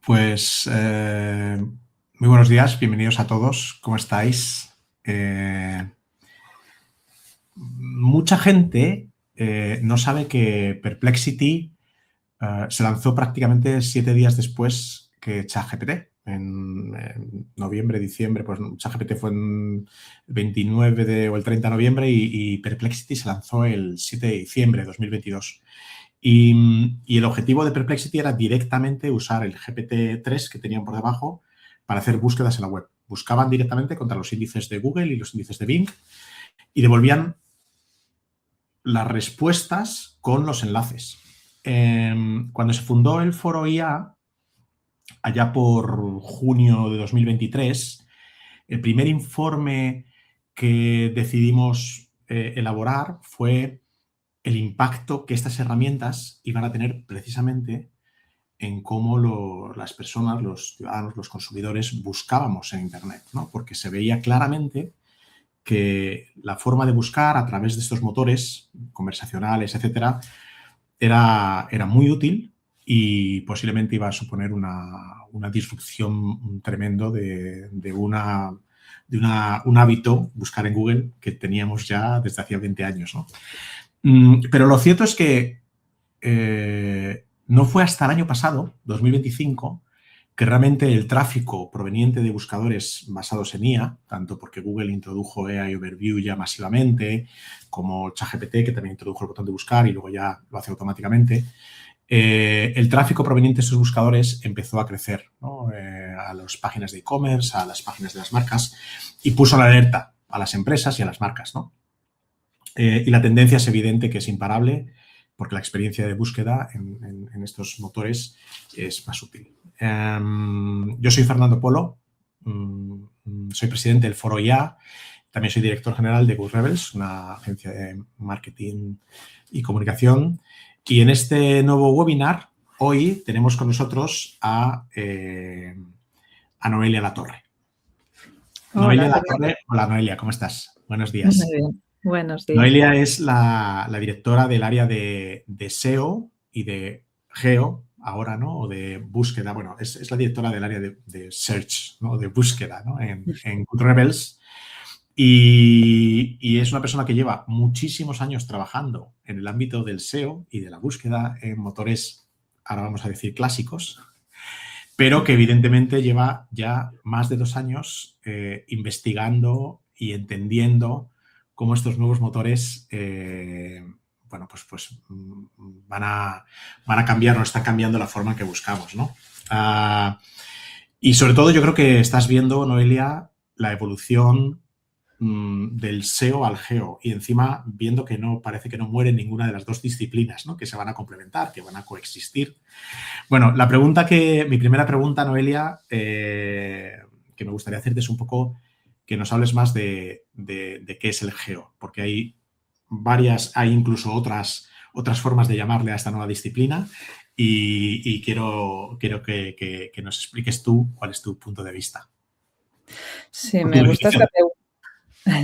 Pues muy buenos días, bienvenidos a todos. ¿Cómo estáis? Mucha gente no sabe que Perplexity se lanzó prácticamente 7 días después que ChatGPT. En noviembre, diciembre, pues ChatGPT fue en el 29 o el 30 de noviembre y Perplexity se lanzó el 7 de diciembre de 2022. Y el objetivo de Perplexity era directamente usar el GPT-3 que tenían por debajo para hacer búsquedas en la web. Buscaban directamente contra los índices de Google y los índices de Bing y devolvían las respuestas con los enlaces. Cuando se fundó el foro IA, allá por junio de 2023, el primer informe que decidimos elaborar fue el impacto que estas herramientas iban a tener precisamente en cómo las personas, los ciudadanos, los consumidores buscábamos en Internet, ¿no? Porque se veía claramente que la forma de buscar a través de estos motores conversacionales, etcétera, era muy útil y posiblemente iba a suponer una disrupción tremendo de un hábito, buscar en Google, que teníamos ya desde hacía 20 años, ¿no? Pero lo cierto es que no fue hasta el año pasado, 2025, que realmente el tráfico proveniente de buscadores basados en IA, tanto porque Google introdujo AI Overview ya masivamente, como ChatGPT, que también introdujo el botón de buscar y luego ya lo hace automáticamente, el tráfico proveniente de esos buscadores empezó a crecer, ¿no? A las páginas de e-commerce, a las páginas de las marcas, y puso la alerta a las empresas y a las marcas, ¿no? Y la tendencia es evidente que es imparable porque la experiencia de búsqueda en estos motores es más útil. Yo soy Fernando Polo, soy presidente del Foro IA, también soy director general de Good Rebels, una agencia de marketing y comunicación. Y en este nuevo webinar, hoy tenemos con nosotros a Noelia Latorre. Noelia Latorre, hola Noelia, ¿cómo estás? Buenos días. Muy bien, buenos días. Noelia es la directora del área de SEO y de GEO, ahora, ¿no? O de búsqueda. Bueno, es la directora del área de Search, ¿no? De búsqueda, ¿no? En Good Rebels. Y es una persona que lleva muchísimos años trabajando en el ámbito del SEO y de la búsqueda en motores, ahora vamos a decir, clásicos, pero que evidentemente lleva ya más de 2 años investigando y entendiendo cómo estos nuevos motores bueno, pues van a cambiar o están cambiando la forma en que buscamos, ¿no? Y sobre todo yo creo que estás viendo, Noelia, la evolución del SEO al GEO y encima viendo que no parece que no muere ninguna de las dos disciplinas, ¿no? Que se van a complementar, que van a coexistir. Bueno, mi primera pregunta, Noelia, que me gustaría hacerte es un poco que nos hables más de qué es el GEO, porque hay incluso otras formas de llamarle a esta nueva disciplina y quiero que nos expliques tú cuál es tu punto de vista. Sí, me gusta esta pregunta.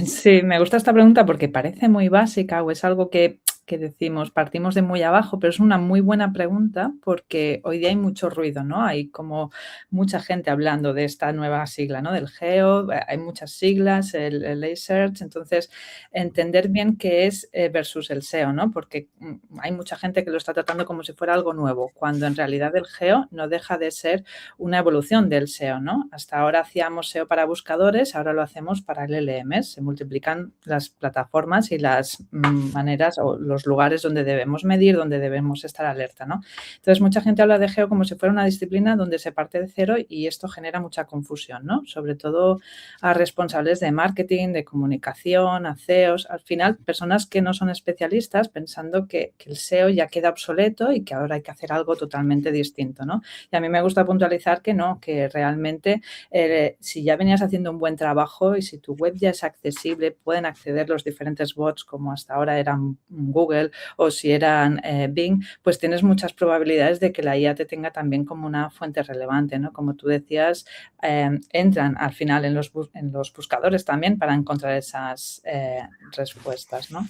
Sí, me gusta esta pregunta porque parece muy básica o es algo que decimos, partimos de muy abajo, pero es una muy buena pregunta porque hoy día hay mucho ruido, ¿no? Hay como mucha gente hablando de esta nueva sigla, ¿no? Del GEO, hay muchas siglas, el search, entonces entender bien qué es versus el SEO, ¿no? Porque hay mucha gente que lo está tratando como si fuera algo nuevo, cuando en realidad el GEO no deja de ser una evolución del SEO, ¿no? Hasta ahora hacíamos SEO para buscadores, ahora lo hacemos para LLMs. Se multiplican las plataformas y las maneras o los lugares donde debemos medir, donde debemos estar alerta, ¿no? Entonces, mucha gente habla de GEO como si fuera una disciplina donde se parte de cero y esto genera mucha confusión, ¿no? Sobre todo a responsables de marketing, de comunicación, a CEOs, al final, personas que no son especialistas pensando que el SEO ya queda obsoleto y que ahora hay que hacer algo totalmente distinto, ¿no? Y a mí me gusta puntualizar que no, que realmente si ya venías haciendo un buen trabajo y si tu web ya es accesible, pueden acceder los diferentes bots como hasta ahora eran Google o si eran Bing, pues tienes muchas probabilidades de que la IA te tenga también como una fuente relevante, ¿no? Como tú decías, entran al final en los buscadores también para encontrar esas respuestas, ¿no?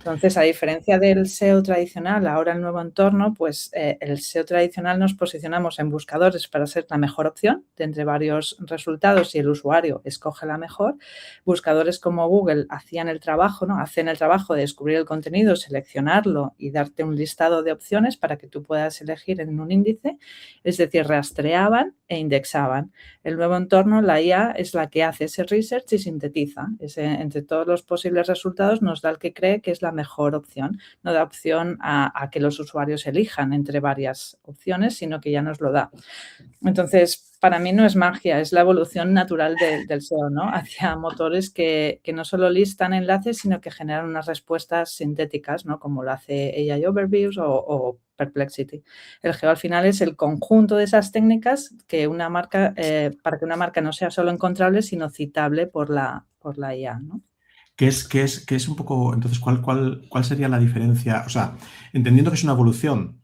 Entonces, a diferencia del SEO tradicional, ahora el nuevo entorno, pues el SEO tradicional nos posicionamos en buscadores para ser la mejor opción de entre varios resultados y el usuario escoge la mejor. Buscadores como Google hacían el trabajo, ¿no? Hacen el trabajo de descubrir el contenido, seleccionarlo y darte un listado de opciones para que tú puedas elegir en un índice, es decir, rastreaban e indexaban. El nuevo entorno, la IA, es la que hace ese research y sintetiza. Entre todos los posibles resultados nos da el que cree que es la mejor opción. No da opción a que los usuarios elijan entre varias opciones, sino que ya nos lo da. Entonces, para mí no es magia, es la evolución natural del SEO, ¿no? Hacia motores que no solo listan enlaces, sino que generan unas respuestas sintéticas, ¿no? Como lo hace AI Overviews o Perplexity. El GEO al final es el conjunto de esas técnicas que una marca, para que una marca no sea solo encontrable, sino citable por la IA, ¿no? ¿Qué es un poco, entonces, cuál sería la diferencia? O sea, entendiendo que es una evolución,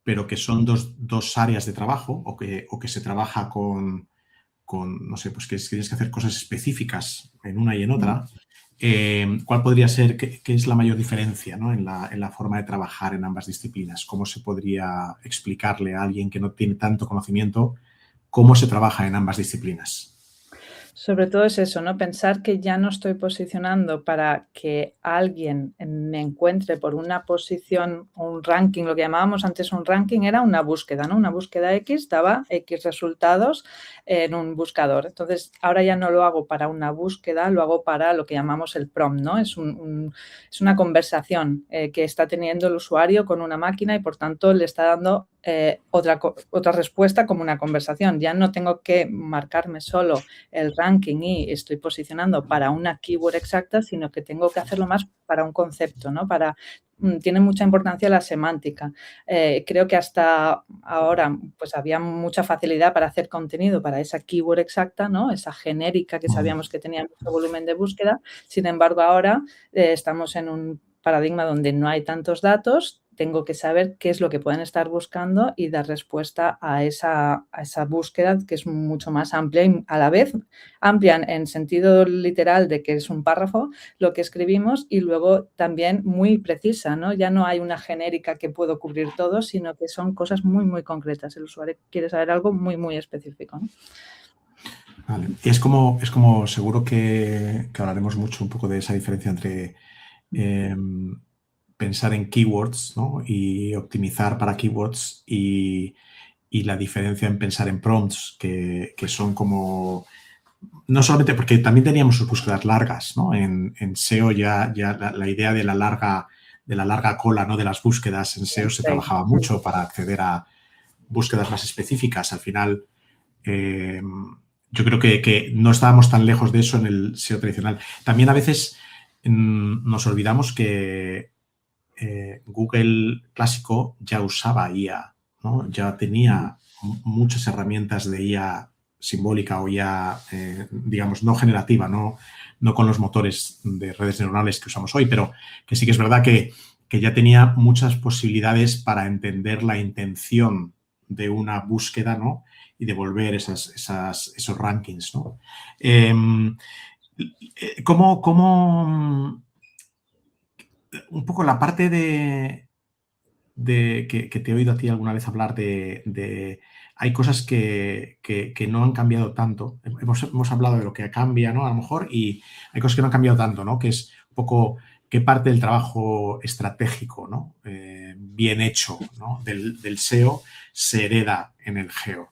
pero que son dos áreas de trabajo o que se trabaja no sé, pues que tienes que hacer cosas específicas en una y en otra, ¿cuál podría ser, qué es la mayor diferencia, ¿no? en la forma de trabajar en ambas disciplinas? ¿Cómo se podría explicarle a alguien que no tiene tanto conocimiento cómo se trabaja en ambas disciplinas? Sobre todo es eso, ¿no? Pensar que ya no estoy posicionando para que alguien me encuentre por una posición o un ranking, lo que llamábamos antes un ranking era una búsqueda, ¿no? Una búsqueda X daba X resultados en un buscador. Entonces, ahora ya no lo hago para una búsqueda, lo hago para lo que llamamos el prompt, ¿no? Es una conversación que está teniendo el usuario con una máquina y, por tanto, le está dando otra respuesta como una conversación. Ya no tengo que marcarme solo el ranking y estoy posicionando para una keyword exacta, sino que tengo que hacerlo más para un concepto, ¿no? Tiene mucha importancia la semántica. Creo que hasta ahora pues había mucha facilidad para hacer contenido para esa keyword exacta, ¿no? Esa genérica que sabíamos que tenía mucho volumen de búsqueda. Sin embargo, ahora estamos en un paradigma donde no hay tantos datos, tengo que saber qué es lo que pueden estar buscando y dar respuesta a esa búsqueda que es mucho más amplia y a la vez amplia en sentido literal de que es un párrafo lo que escribimos y luego también muy precisa, ¿no? Ya no hay una genérica que puedo cubrir todo, sino que son cosas muy, muy concretas. El usuario quiere saber algo muy, muy específico, ¿no? Vale. Y es como seguro que hablaremos mucho un poco de esa diferencia entre pensar en keywords, ¿no? Y optimizar para keywords y la diferencia en pensar en prompts, que son como... No solamente porque también teníamos sus búsquedas largas, ¿no? En SEO ya la idea de la larga cola, ¿no? De las búsquedas en SEO se trabajaba mucho para acceder a búsquedas más específicas. Al final, yo creo que no estábamos tan lejos de eso en el SEO tradicional. También a veces nos olvidamos que Google clásico ya usaba IA, ¿no? Ya tenía muchas herramientas de IA simbólica o IA, digamos, no generativa, no con los motores de redes neuronales que usamos hoy, pero que sí que es verdad que ya tenía muchas posibilidades para entender la intención de una búsqueda, ¿no? Y devolver esos rankings, ¿no? ¿Cómo un poco la parte de que te he oído a ti alguna vez hablar hay cosas que no han cambiado tanto. Hemos hablado de lo que cambia, ¿no? A lo mejor, y hay cosas que no han cambiado tanto, ¿no? Que es un poco qué parte del trabajo estratégico, ¿no? Bien hecho, ¿no? Del SEO se hereda en el GEO.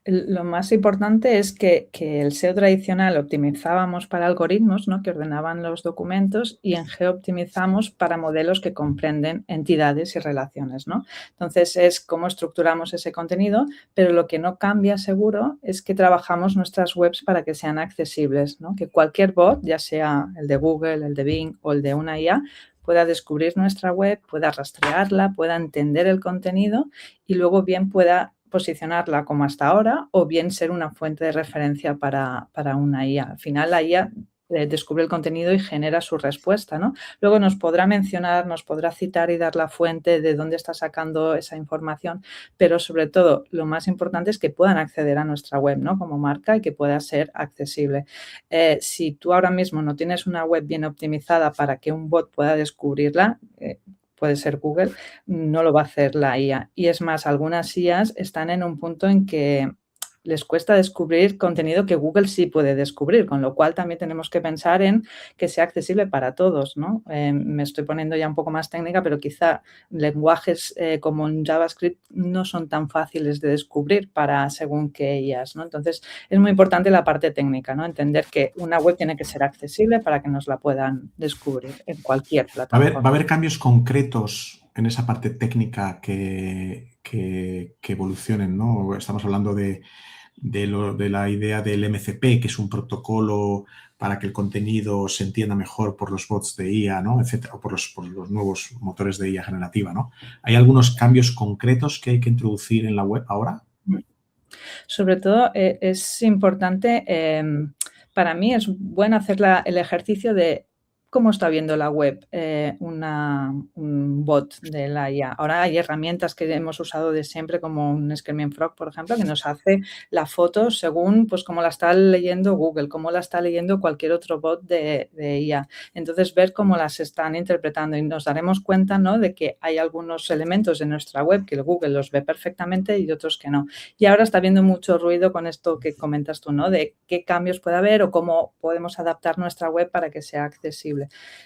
Lo más importante es que el SEO tradicional optimizábamos para algoritmos, ¿no? Que ordenaban los documentos y en GEO optimizamos para modelos que comprenden entidades y relaciones, ¿no? Entonces, es cómo estructuramos ese contenido, pero lo que no cambia seguro es que trabajamos nuestras webs para que sean accesibles, ¿no? Que cualquier bot, ya sea el de Google, el de Bing o el de una IA, pueda descubrir nuestra web, pueda rastrearla, pueda entender el contenido y luego bien pueda posicionarla como hasta ahora o bien ser una fuente de referencia para una IA. Al final, la IA descubre el contenido y genera su respuesta, ¿no? Luego nos podrá mencionar, nos podrá citar y dar la fuente de dónde está sacando esa información, pero sobre todo lo más importante es que puedan acceder a nuestra web, ¿no? Como marca y que pueda ser accesible. Si tú ahora mismo no tienes una web bien optimizada para que un bot pueda descubrirla, puede ser Google, no lo va a hacer la IA. Y es más, algunas IAs están en un punto en que les cuesta descubrir contenido que Google sí puede descubrir, con lo cual también tenemos que pensar en que sea accesible para todos, ¿no? Me estoy poniendo ya un poco más técnica, pero quizá lenguajes como en JavaScript no son tan fáciles de descubrir para según qué IAs, ¿no? Entonces, es muy importante la parte técnica, ¿no? Entender que una web tiene que ser accesible para que nos la puedan descubrir en cualquier Va a plataforma. haber cambios concretos en esa parte técnica que evolucionen, ¿no? Estamos hablando de la idea del MCP, que es un protocolo para que el contenido se entienda mejor por los bots de IA, ¿no? Etcétera, o por los nuevos motores de IA generativa, ¿no? ¿Hay algunos cambios concretos que hay que introducir en la web ahora? Sobre todo, es importante, para mí es bueno hacer el ejercicio de cómo está viendo la web un bot de la IA. Ahora hay herramientas que hemos usado de siempre, como un Screaming Frog, por ejemplo, que nos hace la foto según pues, cómo la está leyendo Google, cómo la está leyendo cualquier otro bot de IA. Entonces, ver cómo las están interpretando y nos daremos cuenta, ¿no?, de que hay algunos elementos de nuestra web que Google los ve perfectamente y otros que no. Y ahora está habiendo mucho ruido con esto que comentas tú, ¿no?, de qué cambios puede haber o cómo podemos adaptar nuestra web para que sea accesible.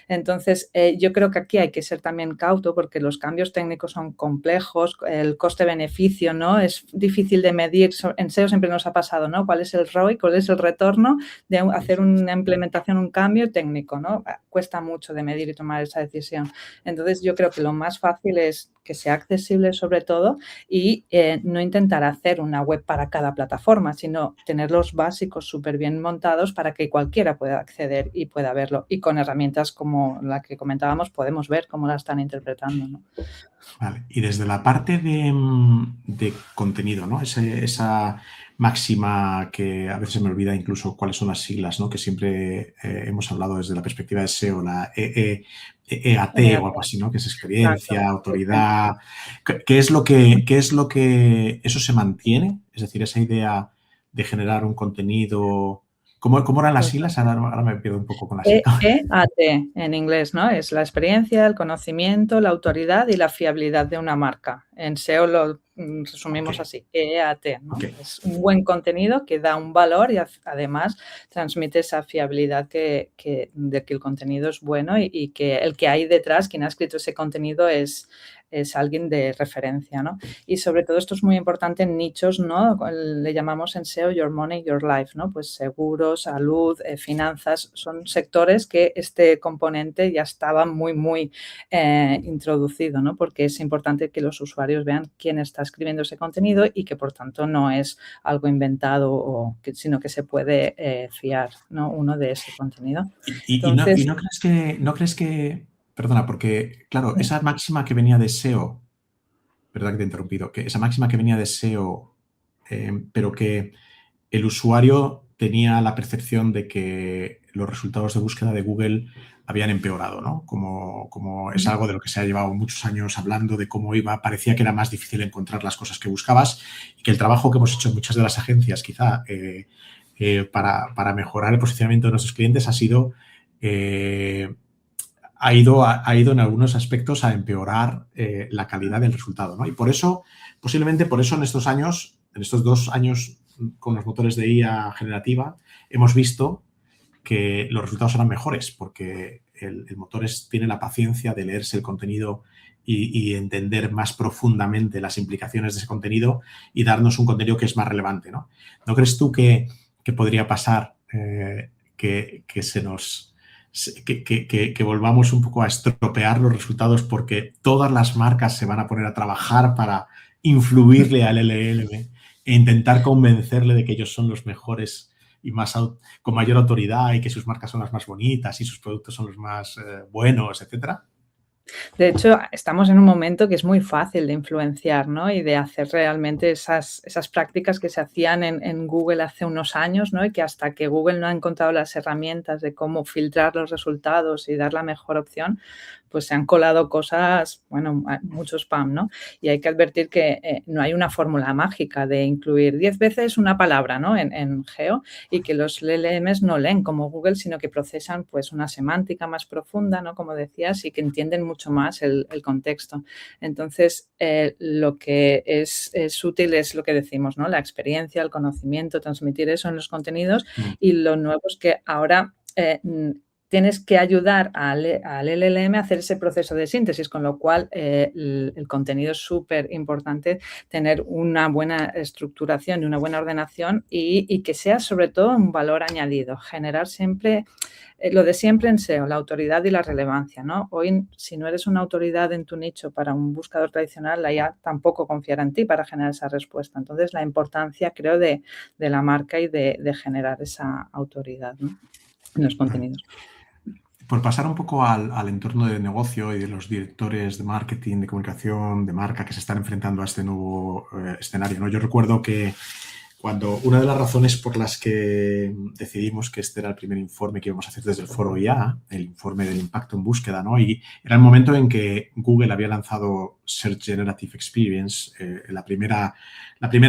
Entonces, yo creo que aquí hay que ser también cauto porque los cambios técnicos son complejos, el coste-beneficio, ¿no?, es difícil de medir. En SEO siempre nos ha pasado, ¿no?, cuál es el ROI, cuál es el retorno de hacer una implementación, un cambio técnico, ¿no? Cuesta mucho de medir y tomar esa decisión. Entonces, yo creo que lo más fácil es que sea accesible sobre todo y no intentar hacer una web para cada plataforma, sino tener los básicos súper bien montados para que cualquiera pueda acceder y pueda verlo. Y con herramientas como la que comentábamos podemos ver cómo la están interpretando, ¿no? Vale. Y desde la parte de contenido, ¿no? Esa máxima que a veces se me olvida incluso cuáles son las siglas, ¿no?, que siempre hemos hablado desde la perspectiva de SEO, la EAT o algo así, ¿no?, que es experiencia, Exacto. autoridad. ¿Qué es lo que eso se mantiene? Es decir, esa idea de generar un contenido. ¿Cómo eran las siglas? Ahora me pierdo un poco con las siglas. EAT en inglés, ¿no? Es la experiencia, el conocimiento, la autoridad y la fiabilidad de una marca. En SEO lo resumimos así, EAT, ¿no? Okay. Es un buen contenido que da un valor y además transmite esa fiabilidad de que el contenido es bueno y que el que hay detrás, quien ha escrito ese contenido es alguien de referencia, ¿no? Y sobre todo esto es muy importante en nichos, ¿no? Le llamamos en SEO Your Money, Your Life, ¿no? Pues seguro, salud, finanzas, son sectores que este componente ya estaba muy introducido, ¿no? Porque es importante que los usuarios vean quién está escribiendo ese contenido y que, por tanto, no es algo inventado, sino que se puede fiar, ¿no?, uno de ese contenido. Entonces, ¿No crees que, perdona, porque, claro, esa máxima que venía de SEO, perdón que te he interrumpido, que esa máxima que venía de SEO, pero que el usuario tenía la percepción de que los resultados de búsqueda de Google habían empeorado, ¿no? Como es algo de lo que se ha llevado muchos años hablando, de cómo parecía que era más difícil encontrar las cosas que buscabas y que el trabajo que hemos hecho en muchas de las agencias, quizá, para mejorar el posicionamiento de nuestros clientes ha ido en algunos aspectos a empeorar la calidad del resultado, ¿no? Y posiblemente por eso en estos 2 años con los motores de IA generativa, hemos visto que los resultados eran mejores porque el motor tiene la paciencia de leerse el contenido y entender más profundamente las implicaciones de ese contenido y darnos un contenido que es más relevante, ¿no? ¿No crees tú que podría pasar que volvamos un poco a estropear los resultados porque todas las marcas se van a poner a trabajar para influirle al LLM e intentar convencerle de que ellos son los mejores y con mayor autoridad y que sus marcas son las más bonitas y sus productos son los más buenos, etcétera? De hecho, estamos en un momento que es muy fácil de influenciar, ¿no? Y de hacer realmente esas prácticas que se hacían en Google hace unos años, ¿no? Y que hasta que Google no ha encontrado las herramientas de cómo filtrar los resultados y dar la mejor opción, pues se han colado cosas, bueno, mucho spam, ¿no? Y hay que advertir que no hay una fórmula mágica de incluir 10 veces una palabra, ¿no? En Geo, y que los LLMs no leen como Google, sino que procesan pues una semántica más profunda, ¿no? Como decías, y que entienden mucho más el contexto. Entonces, lo que es útil es lo que decimos, ¿no? La experiencia, el conocimiento, transmitir eso en los contenidos, y lo nuevo es que ahora tienes que ayudar al LLM a hacer ese proceso de síntesis, con lo cual el contenido es súper importante tener una buena estructuración y una buena ordenación y que sea sobre todo un valor añadido, generar siempre lo de siempre en SEO, la autoridad y la relevancia, ¿no? Hoy, si no eres una autoridad en tu nicho para un buscador tradicional, la IA tampoco confiará en ti para generar esa respuesta. Entonces, la importancia, creo, de la marca y de generar esa autoridad, ¿no? En los contenidos. Por pasar un poco al entorno de negocio y de los directores de marketing, de comunicación, de marca que se están enfrentando a este nuevo escenario, ¿no? Yo recuerdo que cuando una de las razones por las que decidimos que este era el primer informe que íbamos a hacer desde el foro IA, el informe del impacto en búsqueda, ¿no? Y era el momento en que Google había lanzado Search Generative Experience, la primera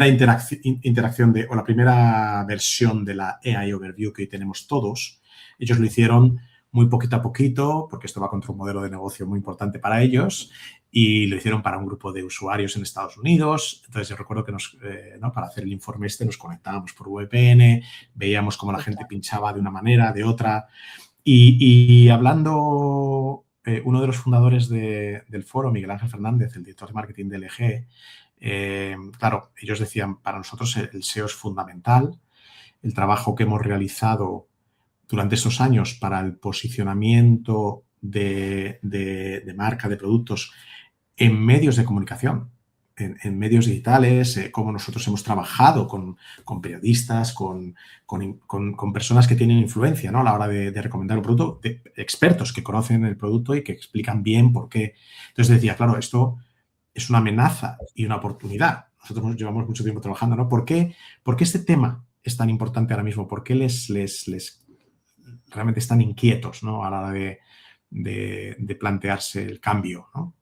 interacción o la primera versión de la AI Overview que hoy tenemos todos. Ellos lo hicieron muy poquito a poquito, porque esto va contra un modelo de negocio muy importante para ellos, y lo hicieron para un grupo de usuarios en Estados Unidos. Entonces, yo recuerdo que para hacer el informe nos conectábamos por VPN, veíamos cómo la gente pinchaba de una manera, de otra. Y hablando, uno de los fundadores del foro, Miguel Ángel Fernández, el director de marketing de LG, claro, ellos decían, para nosotros el SEO es fundamental. El trabajo que hemos realizado durante esos años para el posicionamiento de marca, de productos en medios de comunicación, en medios digitales, cómo nosotros hemos trabajado con periodistas, con personas que tienen influencia, ¿no? A la hora de recomendar un producto, de expertos que conocen el producto y que explican bien por qué. Entonces decía, claro, esto es una amenaza y una oportunidad. Nosotros llevamos mucho tiempo trabajando, ¿no? ¿Por qué este tema es tan importante ahora mismo? ¿Por qué les realmente están inquietos, ¿no? A la hora de plantearse el cambio, ¿no?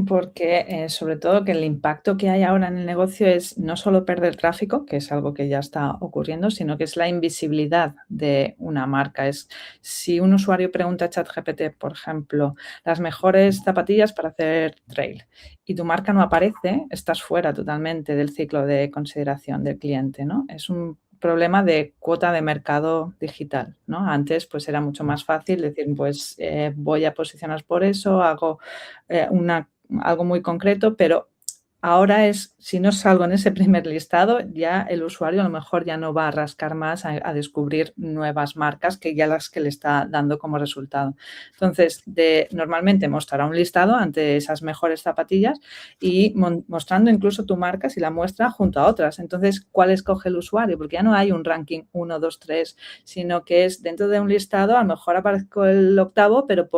Porque, sobre todo, que el impacto que hay ahora en el negocio es no solo perder tráfico, que es algo que ya está ocurriendo, sino que es la invisibilidad de una marca. Es si un usuario pregunta a ChatGPT, por ejemplo, las mejores zapatillas para hacer trail, y tu marca no aparece, estás fuera totalmente del ciclo de consideración del cliente, ¿no? Es un problema de cuota de mercado digital, ¿no? Antes, pues, era mucho más fácil decir, pues, voy a posicionar por eso, hago algo muy concreto, pero ahora si no salgo en ese primer listado, ya el usuario a lo mejor ya no va a rascar más a descubrir nuevas marcas que ya las que le está dando como resultado. Entonces, normalmente mostrará un listado ante esas mejores zapatillas y mostrando incluso tu marca si la muestra junto a otras. Entonces, ¿cuál escoge el usuario? Porque ya no hay un ranking 1, 2, 3, sino que es dentro de un listado, a lo mejor aparezco el octavo, pero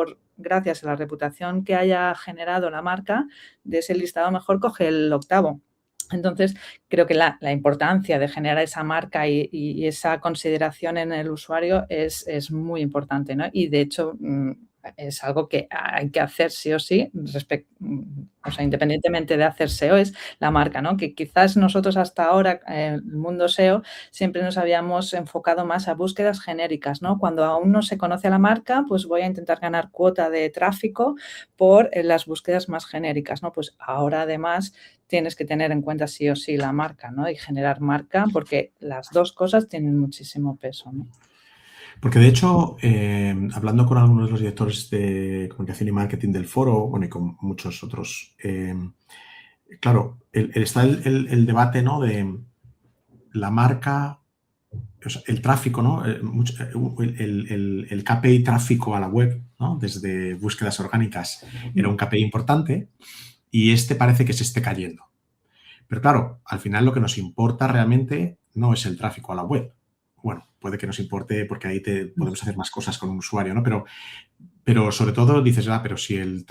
gracias a la reputación que haya generado la marca, de ese listado mejor coge el octavo. Entonces, creo que la importancia de generar esa marca y esa consideración en el usuario es muy importante, ¿no? Y, de hecho, es algo que hay que hacer sí o sí, o sea, independientemente de hacer SEO, es la marca, ¿no? Que quizás nosotros hasta ahora, en el mundo SEO, siempre nos habíamos enfocado más a búsquedas genéricas, ¿no? Cuando aún no se conoce a la marca, pues voy a intentar ganar cuota de tráfico por las búsquedas más genéricas, ¿no? Pues ahora, además, tienes que tener en cuenta sí o sí la marca, ¿no? Y generar marca, porque las dos cosas tienen muchísimo peso, ¿no? Porque, de hecho, hablando con algunos de los directores de comunicación y marketing del foro, bueno, y con muchos otros, claro, está el debate, ¿no? De la marca, o sea, el tráfico, ¿no? El KPI tráfico a la web, ¿no? Desde búsquedas orgánicas era un KPI importante y parece que se esté cayendo. Pero claro, al final lo que nos importa realmente no es el tráfico a la web. Bueno, puede que nos importe porque ahí podemos hacer más cosas con un usuario, ¿no? Pero pero sobre todo dices, pero si el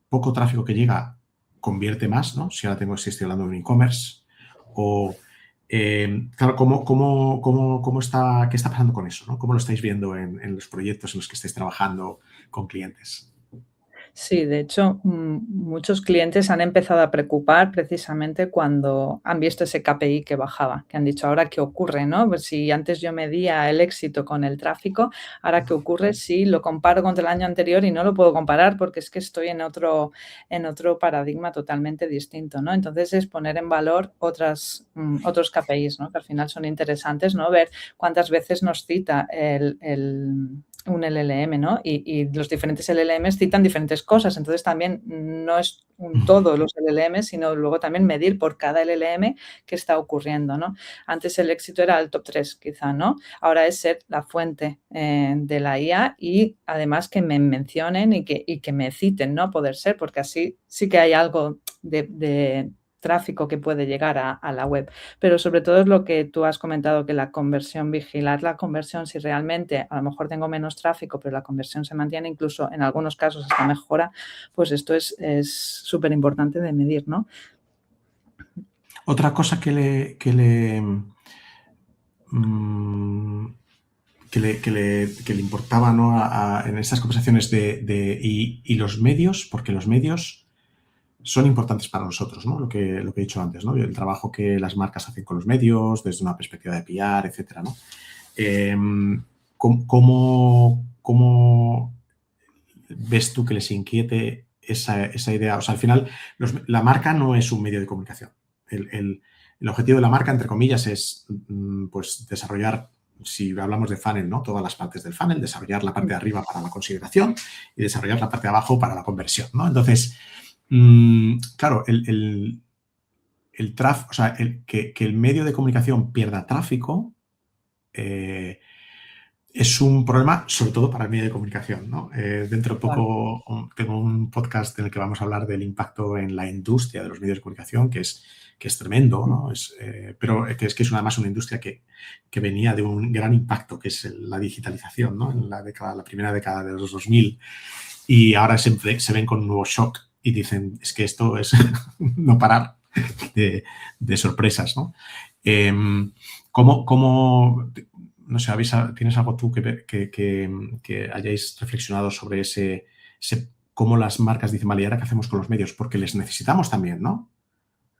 poco tráfico que llega convierte más, ¿no? Si ahora si estoy hablando de un e-commerce, o claro, ¿qué está pasando con eso, ¿no? ¿Cómo lo estáis viendo en los proyectos en los que estáis trabajando con clientes? Sí, de hecho, muchos clientes han empezado a preocupar precisamente cuando han visto ese KPI que bajaba, que han dicho: "¿Ahora qué ocurre?", ¿no? Pues si antes yo medía el éxito con el tráfico, ¿ahora qué ocurre si lo comparo contra el año anterior y no lo puedo comparar porque es que estoy en otro paradigma totalmente distinto, ¿no? Entonces, es poner en valor otros KPIs, ¿no? Que al final son interesantes, ¿no? Ver cuántas veces nos cita un LLM, ¿no? Y los diferentes LLMs citan diferentes cosas. Entonces, también no es un todo los LLMs, sino luego también medir por cada LLM qué está ocurriendo, ¿no? Antes el éxito era el top 3 quizá, ¿no? Ahora es ser la fuente, de la IA y además que me mencionen y que me citen, ¿no? Poder ser, porque así sí que hay algo de tráfico que puede llegar a la web. Pero sobre todo es lo que tú has comentado, que la conversión, vigilar la conversión, si realmente a lo mejor tengo menos tráfico, pero la conversión se mantiene, incluso en algunos casos hasta mejora, pues esto es súper importante de medir, ¿no? Otra cosa mm, que le importaba, ¿no? En estas conversaciones y los medios, porque los medios son importantes para nosotros, ¿no? Lo que he dicho antes, ¿no? El trabajo que las marcas hacen con los medios, desde una perspectiva de PR, etcétera, ¿no? ¿Cómo ves tú que les inquiete esa idea? O sea, al final, la marca no es un medio de comunicación. El objetivo de la marca, entre comillas, es pues desarrollar, si hablamos de funnel, ¿no? Todas las partes del funnel, desarrollar la parte de arriba para la consideración y desarrollar la parte de abajo para la conversión, ¿no? Entonces, claro, o sea, que el medio de comunicación pierda tráfico es un problema, sobre todo para el medio de comunicación, ¿no? Dentro de Claro. poco tengo un podcast en el que vamos a hablar del impacto en la industria de los medios de comunicación, que es tremendo, ¿no? Pero que es además una industria que venía de un gran impacto, que es la digitalización, ¿no? En la primera década de los 2000, y ahora se ven con un nuevo shock y dicen, es que esto es no parar de sorpresas, ¿no? ¿Cómo no sé, ¿tienes algo tú que hayáis reflexionado sobre cómo las marcas dicen, vale, ¿y ahora qué hacemos con los medios? Porque les necesitamos también, ¿no?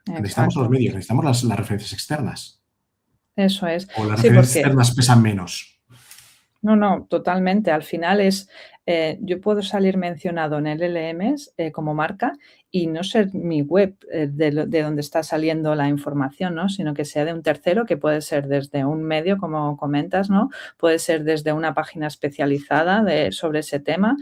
Necesitamos a los Exacto. medios, necesitamos las referencias externas. Eso es. O las Sí, referencias porque externas pesan menos. no, no, totalmente. Al final yo puedo salir mencionado en LLMs como marca y no ser mi web de donde está saliendo la información, ¿no? Sino que sea de un tercero, que puede ser desde un medio, como comentas, ¿no? Puede ser desde una página especializada sobre ese tema,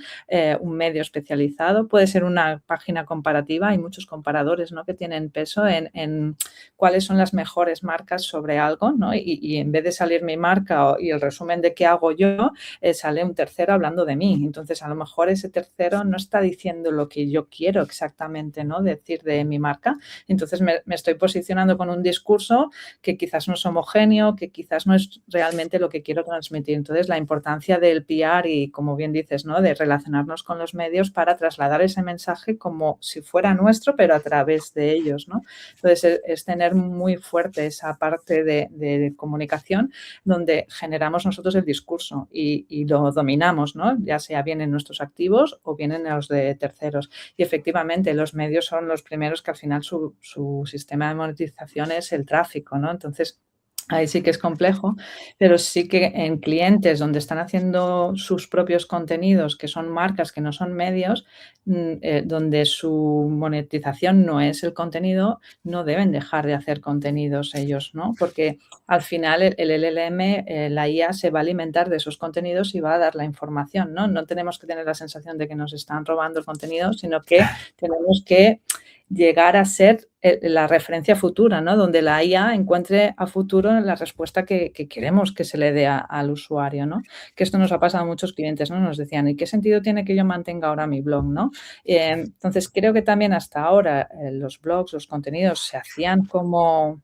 un medio especializado, puede ser una página comparativa. Hay muchos comparadores, ¿no? Que tienen peso en cuáles son las mejores marcas sobre algo, ¿no? Y en vez de salir mi marca y el resumen de qué hago yo, sale un tercero hablando de mí. Entonces, a lo mejor ese tercero no está diciendo lo que yo quiero exactamente, ¿no? Decir de mi marca. Entonces, me estoy posicionando con un discurso que quizás no es homogéneo, que quizás no es realmente lo que quiero transmitir. Entonces, la importancia del PR y, como bien dices, ¿no? De relacionarnos con los medios para trasladar ese mensaje como si fuera nuestro, pero a través de ellos, ¿no? Entonces, es tener muy fuerte esa parte de comunicación donde generamos nosotros el discurso y lo dominamos, ¿no? Ya sea bien en nuestros activos o bien en los de terceros. Y efectivamente, los medios son los primeros que al final su sistema de monetización es el tráfico, ¿no? Entonces, ahí sí que es complejo, pero sí que en clientes donde están haciendo sus propios contenidos, que son marcas, que no son medios, donde su monetización no es el contenido, no deben dejar de hacer contenidos ellos, ¿no? Porque al final el LLM, la IA se va a alimentar de esos contenidos y va a dar la información, ¿no? No tenemos que tener la sensación de que nos están robando el contenido, sino que tenemos que llegar a ser la referencia futura, ¿no? Donde la IA encuentre a futuro la respuesta que queremos que se le dé al usuario, ¿no? Que esto nos ha pasado a muchos clientes, ¿no? Nos decían, ¿y qué sentido tiene que yo mantenga ahora mi blog, ¿no? Entonces, creo que también hasta ahora los blogs, los contenidos se hacían como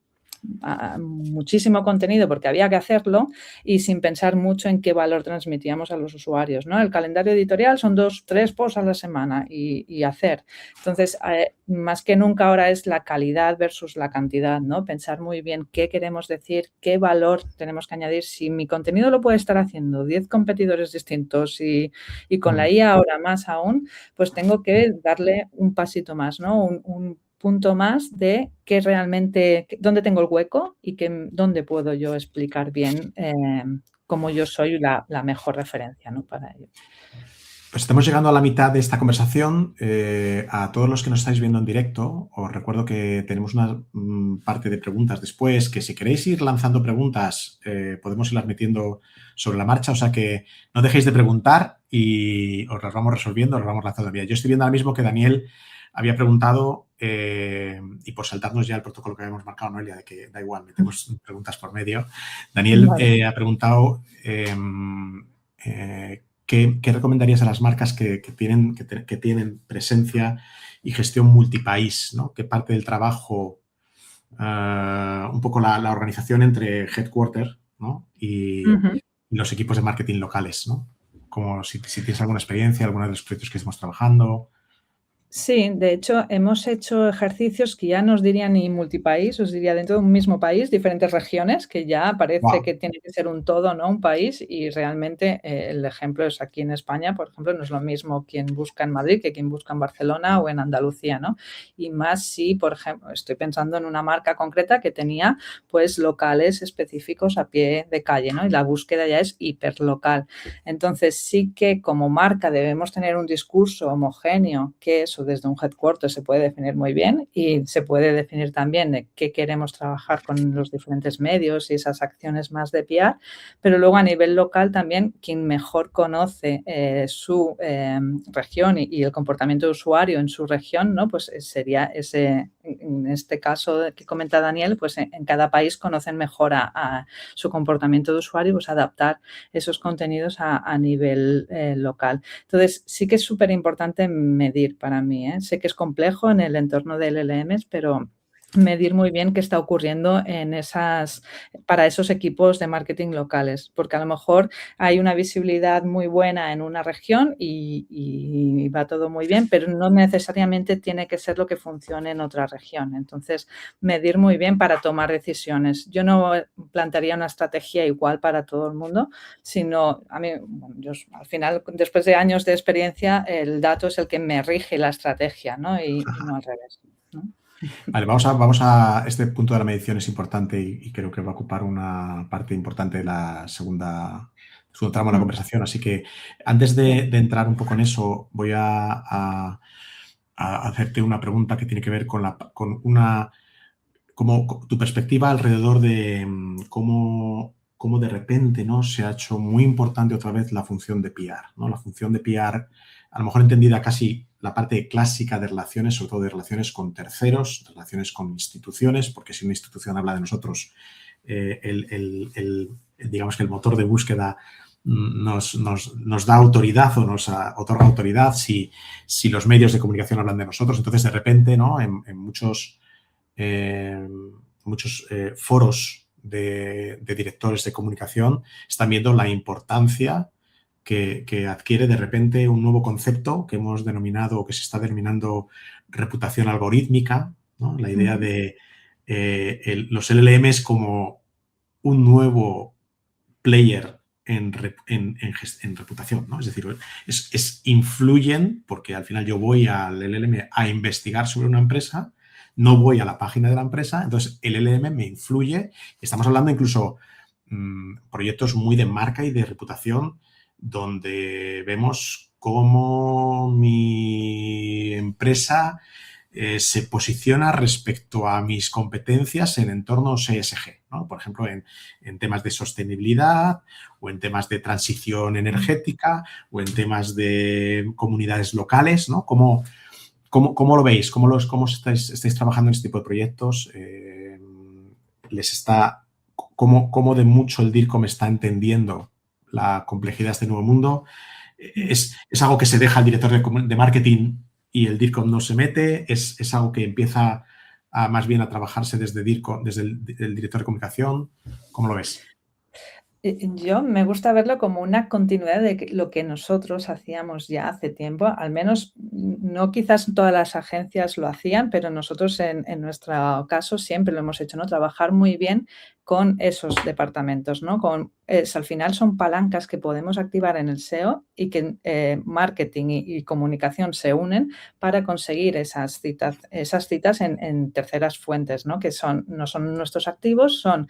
muchísimo contenido porque había que hacerlo y sin pensar mucho en qué valor transmitíamos a los usuarios, ¿no? El calendario editorial son 2, 3 posts a la semana y hacer. Entonces, más que nunca ahora es la calidad versus la cantidad, ¿no? Pensar muy bien qué queremos decir, qué valor tenemos que añadir. Si mi contenido lo puede estar haciendo 10 competidores distintos y con la IA ahora más aún, pues tengo que darle un pasito más, ¿no? Un punto más de qué realmente, dónde tengo el hueco y dónde puedo yo explicar bien cómo yo soy la mejor referencia, ¿no? Para ello. Pues estamos llegando a la mitad de esta conversación. A todos los que nos estáis viendo en directo, os recuerdo que tenemos una parte de preguntas después, que si queréis ir lanzando preguntas, podemos irlas metiendo sobre la marcha, o sea que no dejéis de preguntar y os las vamos resolviendo, os las vamos lanzando. Yo estoy viendo ahora mismo que Daniel había preguntado, y por saltarnos ya el protocolo que habíamos marcado, Noelia, de que da igual, metemos preguntas por medio. Daniel Vale. ha preguntado ¿qué recomendarías a las marcas que tienen presencia y gestión multipaís, ¿no? ¿Qué parte del trabajo, un poco la organización entre headquarter, ¿no? y los equipos de marketing locales, ¿no? Como si tienes alguna experiencia, alguno de los proyectos que estamos trabajando. Sí, de hecho, hemos hecho ejercicios que ya no os diría ni multipaís, os diría dentro de un mismo país, diferentes regiones, que ya parece Wow. que tiene que ser un todo, ¿no? Un país, y realmente el ejemplo es aquí en España, por ejemplo, no es lo mismo quien busca en Madrid que quien busca en Barcelona o en Andalucía, ¿no? Y más si, por ejemplo, estoy pensando en una marca concreta que tenía, pues, locales específicos a pie de calle, ¿no? Y la búsqueda ya es hiperlocal. Entonces, sí que como marca debemos tener un discurso homogéneo, que eso desde un headquarter se puede definir muy bien y se puede definir también de qué queremos trabajar con los diferentes medios y esas acciones más de PR, pero luego a nivel local también quien mejor conoce su región y el comportamiento de usuario en su región, ¿no? Pues sería ese, en este caso que comenta Daniel, pues en cada país conocen mejor a su comportamiento de usuario, pues adaptar esos contenidos a nivel local. Entonces, sí que es súper importante medir para mí, ¿eh? Sé que es complejo en el entorno de LLMs, pero medir muy bien qué está ocurriendo para esos equipos de marketing locales, porque a lo mejor hay una visibilidad muy buena en una región y va todo muy bien, pero no necesariamente tiene que ser lo que funcione en otra región. Entonces, medir muy bien para tomar decisiones. Yo no plantearía una estrategia igual para todo el mundo, sino a mí, bueno, yo al final, después de años de experiencia, el dato es el que me rige la estrategia, ¿no? Y no al revés, ¿no? Vale, vamos a este punto de la medición es importante y creo que va a ocupar una parte importante de la segundo tramo de la conversación. Así que antes de entrar un poco en eso, voy a hacerte una pregunta que tiene que ver con como tu perspectiva alrededor de cómo de repente, ¿no? Se ha hecho muy importante otra vez la función de PR, ¿no? La función de PR, a lo mejor entendida casi la parte clásica de relaciones, sobre todo de relaciones con terceros, relaciones con instituciones, porque si una institución habla de nosotros, digamos que el motor de búsqueda nos da autoridad o nos otorga autoridad si los medios de comunicación hablan de nosotros. Entonces, de repente, ¿no? En muchos foros de directores de comunicación están viendo la importancia que adquiere de repente un nuevo concepto que hemos denominado o que se está denominando reputación algorítmica, ¿no? La idea de los LLMs como un nuevo player en reputación, ¿no? Es decir, influyen porque al final yo voy al LLM a investigar sobre una empresa, no voy a la página de la empresa, entonces el LLM me influye. Estamos hablando incluso proyectos muy de marca y de reputación donde vemos cómo mi empresa se posiciona respecto a mis competencias en entornos ESG, ¿no? Por ejemplo, en temas de sostenibilidad o en temas de transición energética o en temas de comunidades locales, ¿no? ¿Cómo lo veis? ¿Cómo estáis trabajando en este tipo de proyectos? ¿Cómo de mucho el DIRCOM está entendiendo la complejidad de este nuevo mundo? ¿Es algo que se deja al director de marketing y el DIRCOM no se mete? ¿Es algo que empieza más bien a trabajarse desde DIRCO, desde el director de comunicación? ¿Cómo lo ves? Yo me gusta verlo como una continuidad de lo que nosotros hacíamos ya hace tiempo, al menos no quizás todas las agencias lo hacían, pero nosotros en nuestro caso siempre lo hemos hecho, ¿no? Trabajar muy bien con esos departamentos, ¿no? Al final son palancas que podemos activar en el SEO y que marketing y comunicación se unen para conseguir esas citas en terceras fuentes, ¿no? Que no son nuestros activos, son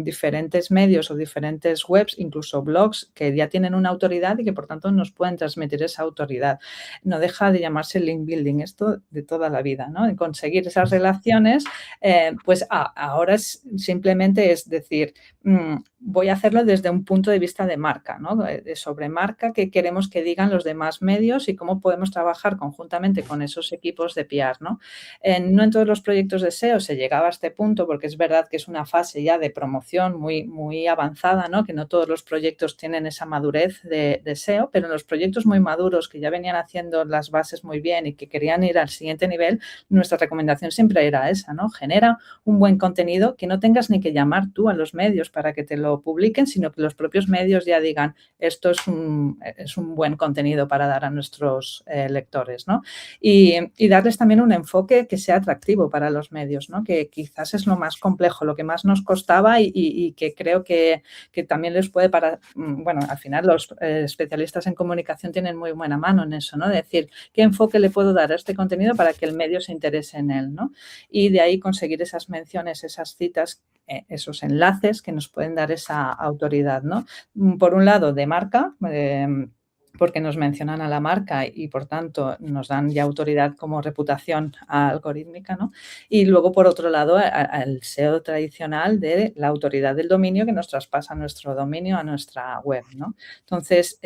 diferentes medios o diferentes webs, incluso blogs, que ya tienen una autoridad y que, por tanto, nos pueden transmitir esa autoridad. No deja de llamarse link building, esto de toda la vida, ¿no? De conseguir esas relaciones, pues ahora simplemente es decir, voy a hacerlo desde un punto de vista de marca, ¿no? Sobre marca, qué queremos que digan los demás medios y cómo podemos trabajar conjuntamente con esos equipos de PR, ¿no? No en todos los proyectos de SEO se llegaba a este punto, porque es verdad que es una fase ya de promoción muy, muy avanzada, ¿no? Que no todos los proyectos tienen esa madurez de SEO, pero en los proyectos muy maduros que ya venían haciendo las bases muy bien y que querían ir al siguiente nivel, nuestra recomendación siempre era esa, ¿no? Genera un buen contenido que no tengas ni que llamar tú a los medios para que te lo publiquen, sino que los propios medios ya digan, esto es un buen contenido para dar a nuestros lectores, ¿no? Y darles también un enfoque que sea atractivo para los medios, ¿no? Que quizás es lo más complejo, lo que más nos costaba y que creo que también les puede bueno, al final los especialistas en comunicación tienen muy buena mano en eso, ¿no? De decir, ¿qué enfoque le puedo dar a este contenido para que el medio se interese en él, ¿no? Y de ahí conseguir esas menciones, esas citas, esos enlaces que nos pueden dar esa autoridad, ¿no? Por un lado, de marca, porque nos mencionan a la marca y, por tanto, nos dan ya autoridad como reputación algorítmica, ¿no? Y luego, por otro lado, al SEO tradicional de la autoridad del dominio que nos traspasa nuestro dominio a nuestra web, ¿no? Entonces,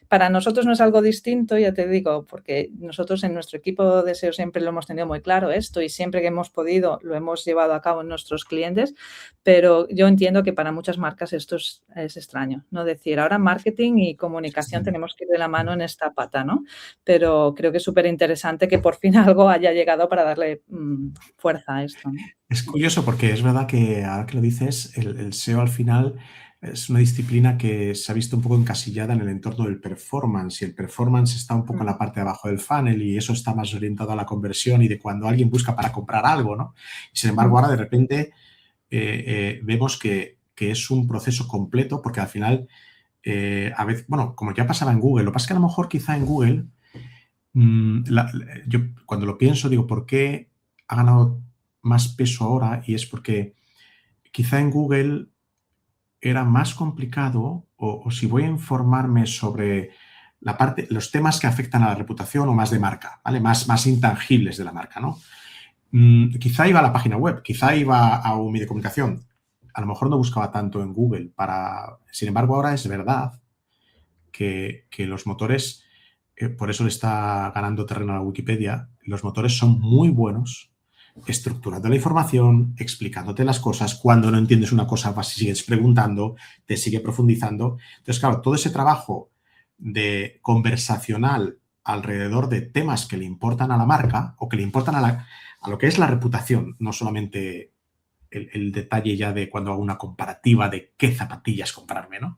para nosotros no es algo distinto, ya te digo, porque nosotros en nuestro equipo de SEO siempre lo hemos tenido muy claro esto y siempre que hemos podido lo hemos llevado a cabo en nuestros clientes, pero yo entiendo que para muchas marcas esto es extraño, ¿no? Decir, ahora marketing y comunicación tenemos que ir de la mano en esta pata, ¿no? Pero creo que es súper interesante que por fin algo haya llegado para darle fuerza a esto, ¿no? Es curioso porque es verdad que ahora que lo dices, el SEO al final es una disciplina que se ha visto un poco encasillada en el entorno del performance y el performance está un poco en la parte de abajo del funnel y eso está más orientado a la conversión y de cuando alguien busca para comprar algo, ¿no? Y sin embargo, ahora de repente vemos que es un proceso completo porque al final, a veces, bueno, como ya pasaba en Google, lo que pasa es que a lo mejor quizá en Google, yo cuando lo pienso digo, ¿por qué ha ganado más peso ahora? Y es porque quizá en Google era más complicado o si voy a informarme sobre los temas que afectan a la reputación o más de marca, ¿vale? Más intangibles de la marca, ¿no? Quizá iba a la página web, quizá iba a un medio de comunicación. A lo mejor no buscaba tanto en Google Sin embargo, ahora es verdad que los motores, por eso le está ganando terreno a la Wikipedia, los motores son muy buenos estructurando la información, explicándote las cosas. Cuando no entiendes una cosa, sigues preguntando, te sigue profundizando. Entonces, claro, todo ese trabajo de conversacional alrededor de temas que le importan a la marca o que le importan a lo que es la reputación, no solamente el detalle ya de cuando hago una comparativa de qué zapatillas comprarme, ¿no?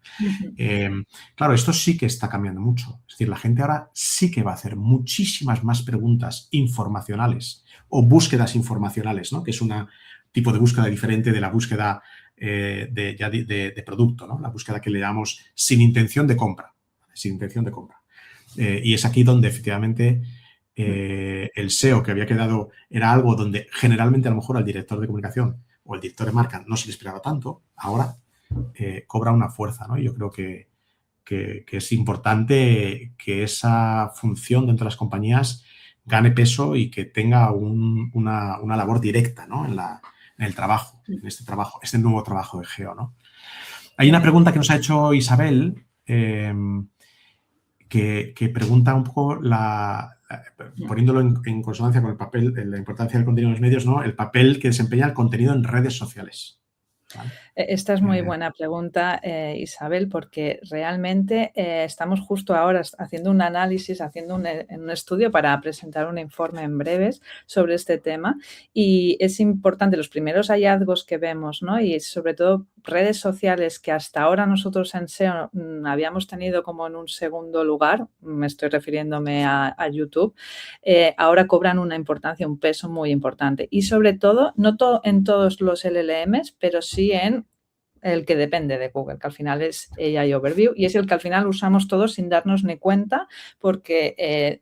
Claro, esto sí que está cambiando mucho. Es decir, la gente ahora sí que va a hacer muchísimas más preguntas informacionales o búsquedas informacionales, ¿no? Que es un tipo de búsqueda diferente de la búsqueda de producto, ¿no? La búsqueda que le llamamos sin intención de compra. Sin intención de compra. Y es aquí donde efectivamente el SEO que había quedado era algo donde generalmente a lo mejor al director de comunicación o el director de marca no se le esperaba tanto, ahora cobra una fuerza, ¿no? Y yo creo que es importante que esa función dentro de las compañías gane peso y que tenga una labor directa, ¿no? en el trabajo, en este nuevo trabajo de SEO, ¿no? Hay una pregunta que nos ha hecho Isabel que pregunta un poco poniéndolo en consonancia con el papel, la importancia del contenido en los medios, ¿no? El papel que desempeña el contenido en redes sociales. ¿vale? Esta es muy buena pregunta, Isabel, porque realmente estamos justo ahora haciendo un análisis, haciendo un estudio para presentar un informe en breves sobre este tema, y es importante los primeros hallazgos que vemos, ¿no? Y sobre todo redes sociales que hasta ahora nosotros en SEO habíamos tenido como en un segundo lugar, me estoy refiriéndome a YouTube, ahora cobran una importancia, un peso muy importante. Y sobre todo, no en todos los LLMs, pero sí en el que depende de Google, que al final es AI Overview, y es el que al final usamos todos sin darnos ni cuenta, porque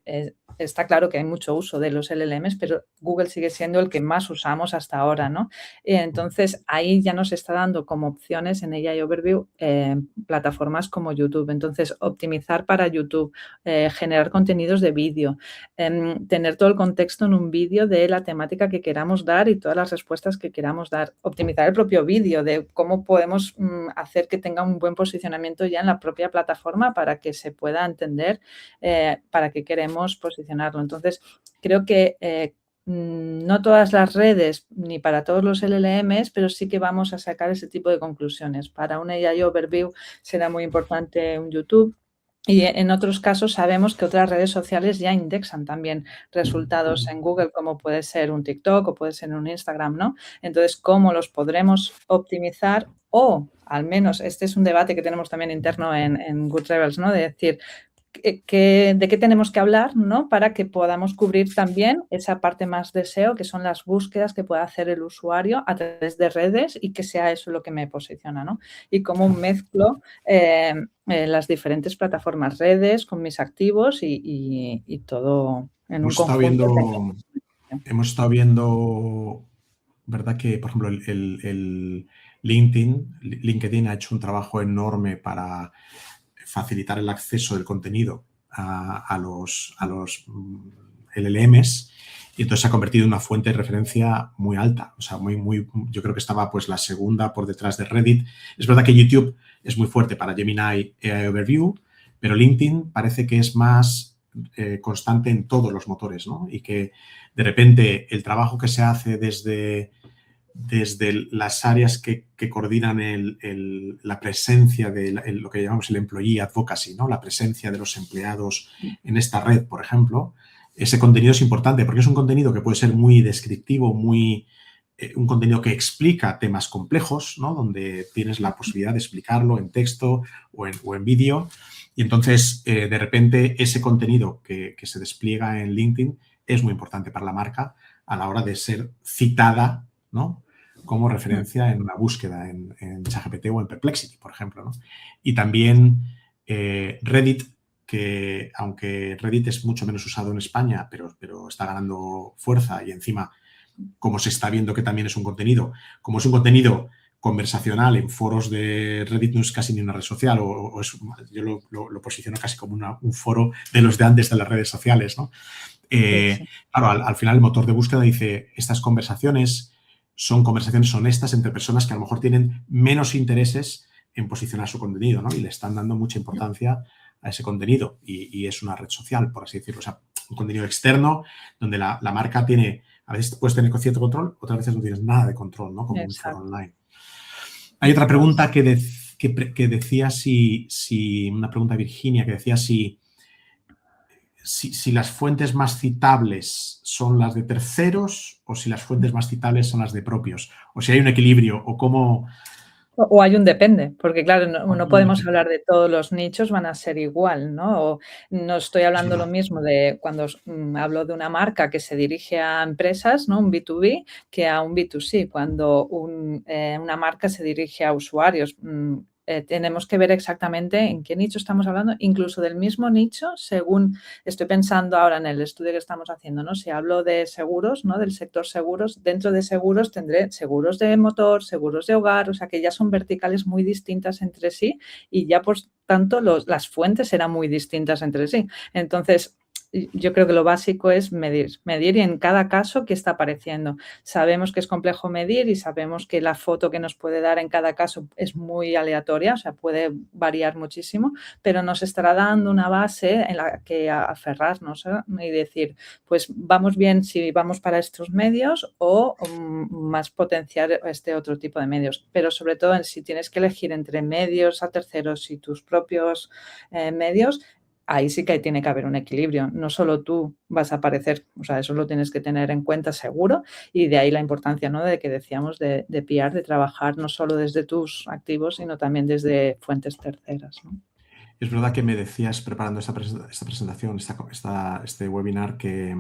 está claro que hay mucho uso de los LLMs, pero Google sigue siendo el que más usamos hasta ahora, ¿no? Entonces, ahí ya nos está dando como opciones en AI Overview plataformas como YouTube. Entonces, optimizar para YouTube, generar contenidos de vídeo, tener todo el contexto en un vídeo de la temática que queramos dar y todas las respuestas que queramos dar, optimizar el propio vídeo de cómo podemos hacer que tenga un buen posicionamiento ya en la propia plataforma para que se pueda entender para qué queremos posicionarlo. Entonces, creo que no todas las redes ni para todos los LLMs, pero sí que vamos a sacar ese tipo de conclusiones. Para un AI Overview será muy importante un YouTube. Y en otros casos sabemos que otras redes sociales ya indexan también resultados en Google, como puede ser un TikTok o puede ser un Instagram, ¿no? Entonces, ¿cómo los podremos optimizar? O, al menos, este es un debate que tenemos también interno en Good Rebels, ¿no? De decir, de qué tenemos que hablar, ¿no? Para que podamos cubrir también esa parte más de SEO, que son las búsquedas que pueda hacer el usuario a través de redes y que sea eso lo que me posiciona, ¿no? Y cómo mezclo las diferentes plataformas, redes, con mis activos y todo en un conjunto. Hemos estado viendo, ¿verdad? Que, por ejemplo, el LinkedIn ha hecho un trabajo enorme para facilitar el acceso del contenido a los LLMs, y entonces se ha convertido en una fuente de referencia muy alta. O sea, yo creo que estaba pues la segunda por detrás de Reddit. Es verdad que YouTube es muy fuerte para Gemini AI Overview, pero LinkedIn parece que es más constante en todos los motores, ¿no? Y que de repente el trabajo que se hace desde las áreas que coordinan la presencia de lo que llamamos el employee advocacy, ¿no? La presencia de los empleados en esta red, por ejemplo, ese contenido es importante porque es un contenido que puede ser muy descriptivo, un contenido que explica temas complejos, ¿no? Donde tienes la posibilidad de explicarlo en texto o en vídeo. Y entonces, de repente, ese contenido que se despliega en LinkedIn es muy importante para la marca a la hora de ser citada, ¿no? Como referencia en una búsqueda en ChatGPT o en Perplexity, por ejemplo, ¿no? Y también Reddit, que aunque Reddit es mucho menos usado en España, pero está ganando fuerza, y encima, como se está viendo que también es un contenido, como es un contenido conversacional en foros de Reddit, no es casi ni una red social, yo lo posiciono casi como un foro de los de antes de las redes sociales, ¿no? Sí. Claro, al final el motor de búsqueda dice, estas conversaciones son conversaciones honestas entre personas que a lo mejor tienen menos intereses en posicionar su contenido, ¿no? Y le están dando mucha importancia a ese contenido, y es una red social, por así decirlo. O sea, un contenido externo donde la marca tiene, a veces puedes tener cierto control, otras veces no tienes nada de control, ¿no? Como un foro online. Hay otra pregunta que decía una pregunta de Virginia, que decía si las fuentes más citables son las de terceros o si las fuentes más citables son las de propios, o si hay un equilibrio, o cómo... O hay un depende, porque claro, no podemos hablar de todos los nichos, van a ser igual, ¿no? O no estoy hablando lo mismo de cuando hablo de una marca que se dirige a empresas, ¿no? Un B2B, que a un B2C, cuando una marca se dirige a usuarios. Tenemos que ver exactamente en qué nicho estamos hablando, incluso del mismo nicho, según estoy pensando ahora en el estudio que estamos haciendo, ¿no? Si hablo de seguros, ¿no? Del sector seguros, dentro de seguros tendré seguros de motor, seguros de hogar, o sea que ya son verticales muy distintas entre sí y ya por tanto las fuentes serán muy distintas entre sí. Entonces, yo creo que lo básico es medir y en cada caso qué está apareciendo. Sabemos que es complejo medir y sabemos que la foto que nos puede dar en cada caso es muy aleatoria, o sea, puede variar muchísimo, pero nos estará dando una base en la que aferrarnos, ¿eh? Y decir, pues vamos bien si vamos para estos medios o más potenciar este otro tipo de medios. Pero sobre todo, si tienes que elegir entre medios a terceros y tus propios medios, ahí sí que tiene que haber un equilibrio. No solo tú vas a aparecer, o sea, eso lo tienes que tener en cuenta seguro, y de ahí la importancia, ¿no?, de que decíamos de PR, de trabajar no solo desde tus activos, sino también desde fuentes terceras, ¿no? Es verdad que me decías, preparando esta presentación, este webinar, que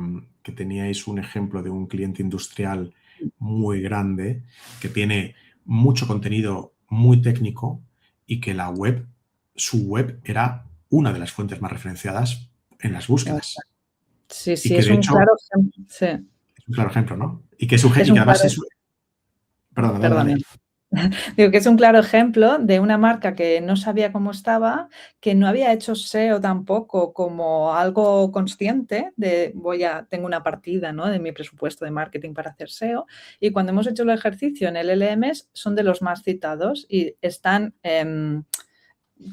teníais un ejemplo de un cliente industrial muy grande que tiene mucho contenido muy técnico y que su web era una de las fuentes más referenciadas en las búsquedas. Sí, Y sí, que es de un hecho, claro ejemplo. Sí, es un claro ejemplo, ¿no? Y que es un además claro, es... Perdón, dale, perdona. dale. Digo que es un claro ejemplo de una marca que no sabía cómo estaba, que no había hecho SEO tampoco como algo consciente de tengo una partida, ¿no?, de mi presupuesto de marketing para hacer SEO, y cuando hemos hecho el ejercicio en el LLMs son de los más citados y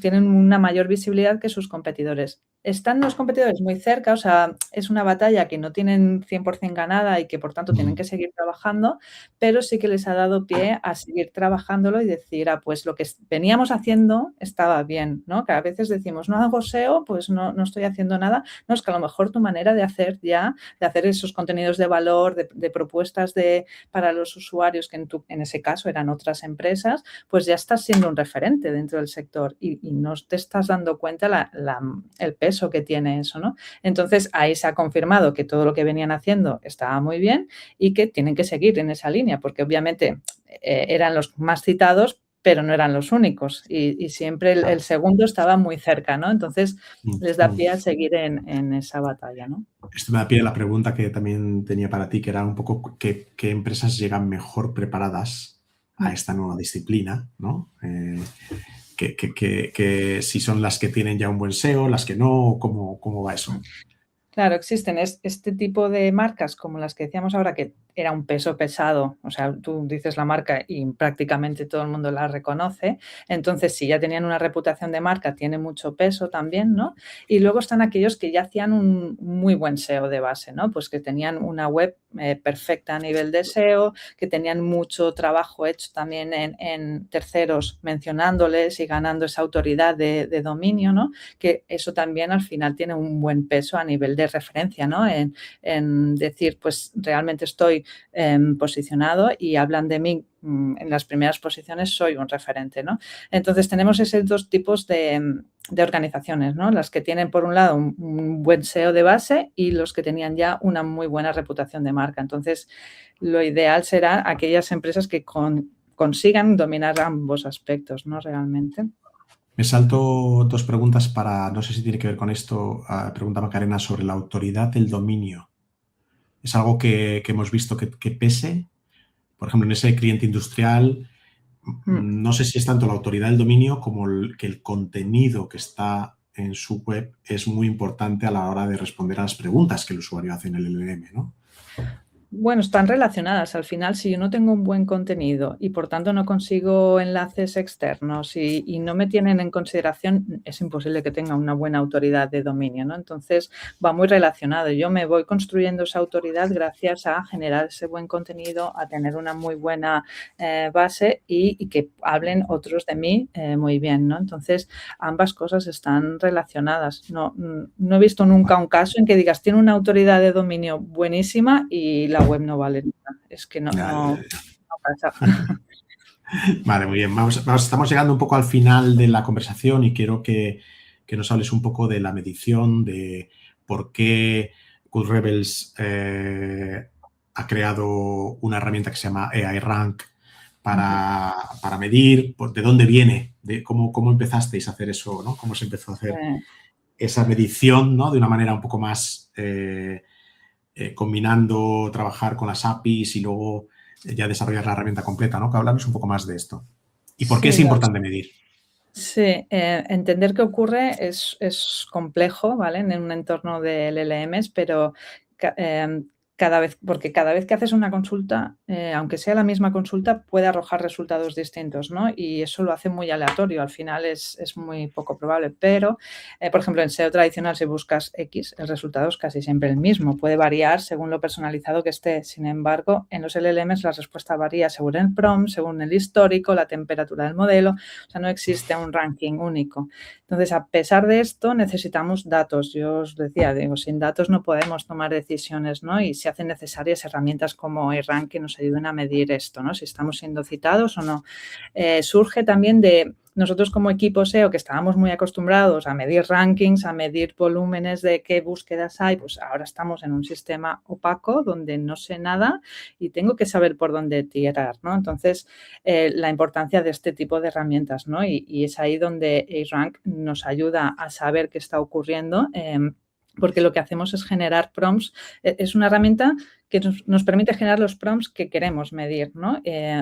tienen una mayor visibilidad que sus competidores. Están los competidores muy cerca, o sea, es una batalla que no tienen 100% ganada y que, por tanto, tienen que seguir trabajando, pero sí que les ha dado pie a seguir trabajándolo y decir, pues lo que veníamos haciendo estaba bien, ¿no? Que a veces decimos, no hago SEO, pues no estoy haciendo nada. No, es que a lo mejor tu manera de hacer esos contenidos de valor, de propuestas para los usuarios, que en ese caso eran otras empresas, pues ya estás siendo un referente dentro del sector y no te estás dando cuenta el peso que tiene eso, ¿no? Entonces, ahí se ha confirmado que todo lo que venían haciendo estaba muy bien y que tienen que seguir en esa línea, porque obviamente eran los más citados, pero no eran los únicos y siempre el segundo estaba muy cerca, ¿no? Entonces, les da pie a seguir en esa batalla, ¿no? Esto me da pie a la pregunta que también tenía para ti, que era un poco qué empresas llegan mejor preparadas a esta nueva disciplina, ¿no? Que si son las que tienen ya un buen SEO, las que no, ¿cómo va eso? Claro, existen este tipo de marcas como las que decíamos ahora, que era un peso pesado, o sea, tú dices la marca y prácticamente todo el mundo la reconoce, entonces si ya tenían una reputación de marca, tiene mucho peso también, ¿no? Y luego están aquellos que ya hacían un muy buen SEO de base, ¿no? Pues que tenían una web perfecta a nivel de SEO, que tenían mucho trabajo hecho también en terceros mencionándoles y ganando esa autoridad de dominio, ¿no? Que eso también al final tiene un buen peso a nivel de referencia, ¿no? En decir, pues realmente estoy posicionado y hablan de mí en las primeras posiciones, soy un referente, ¿no? Entonces tenemos esos dos tipos de organizaciones, ¿no? Las que tienen, por un lado, un buen SEO de base y los que tenían ya una muy buena reputación de marca. Entonces, lo ideal será aquellas empresas que consigan dominar ambos aspectos, ¿no? Realmente. Me salto dos preguntas no sé si tiene que ver con esto. Pregunta Macarena sobre la autoridad del dominio. ¿Es algo que hemos visto que pese? Por ejemplo, en ese cliente industrial, no sé si es tanto la autoridad del dominio como que el contenido que está en su web es muy importante a la hora de responder a las preguntas que el usuario hace en el LLM, ¿no? Bueno, están relacionadas. Al final, si yo no tengo un buen contenido y, por tanto, no consigo enlaces externos y no me tienen en consideración, es imposible que tenga una buena autoridad de dominio, ¿no? Entonces, va muy relacionado. Yo me voy construyendo esa autoridad gracias a generar ese buen contenido, a tener una muy buena base y que hablen otros de mí muy bien, ¿no? Entonces, ambas cosas están relacionadas. No he visto nunca un caso en que digas, tiene una autoridad de dominio buenísima y la web no vale nada. Es que no pasa. Vale, muy bien. Estamos llegando un poco al final de la conversación y quiero que nos hables un poco de la medición, de por qué Good Rebels ha creado una herramienta que se llama AI Rank para medir, de dónde viene, de cómo empezasteis a hacer eso, ¿no? Cómo se empezó a hacer esa medición, ¿no? De una manera un poco más combinando trabajar con las APIs y luego ya desarrollar la herramienta completa, ¿no? Que hablamos un poco más de esto. ¿Y por qué es importante medir? Sí, entender qué ocurre es complejo, ¿vale? En un entorno de LLMs, pero ca cada vez que haces una consulta, aunque sea la misma consulta, puede arrojar resultados distintos, ¿no? Y eso lo hace muy aleatorio, al final es muy poco probable, pero, por ejemplo, en SEO tradicional, si buscas X, el resultado es casi siempre el mismo, puede variar según lo personalizado que esté. Sin embargo, en los LLMs la respuesta varía según el prompt, según el histórico, la temperatura del modelo. O sea, no existe un ranking único. Entonces, a pesar de esto, necesitamos datos. Yo os decía, digo, sin datos no podemos tomar decisiones, ¿no? Y se hacen necesarias herramientas como iRank que nos ayuden a medir esto, ¿no? Si estamos siendo citados o no. Surge también de nosotros como equipo SEO, que estábamos muy acostumbrados a medir rankings, a medir volúmenes de qué búsquedas hay, pues ahora estamos en un sistema opaco donde no sé nada y tengo que saber por dónde tirar, ¿no? Entonces, la importancia de este tipo de herramientas, ¿no? Y es ahí donde iRank nos ayuda a saber qué está ocurriendo, porque lo que hacemos es generar prompts. Es una herramienta que nos permite generar los prompts que queremos medir, ¿no?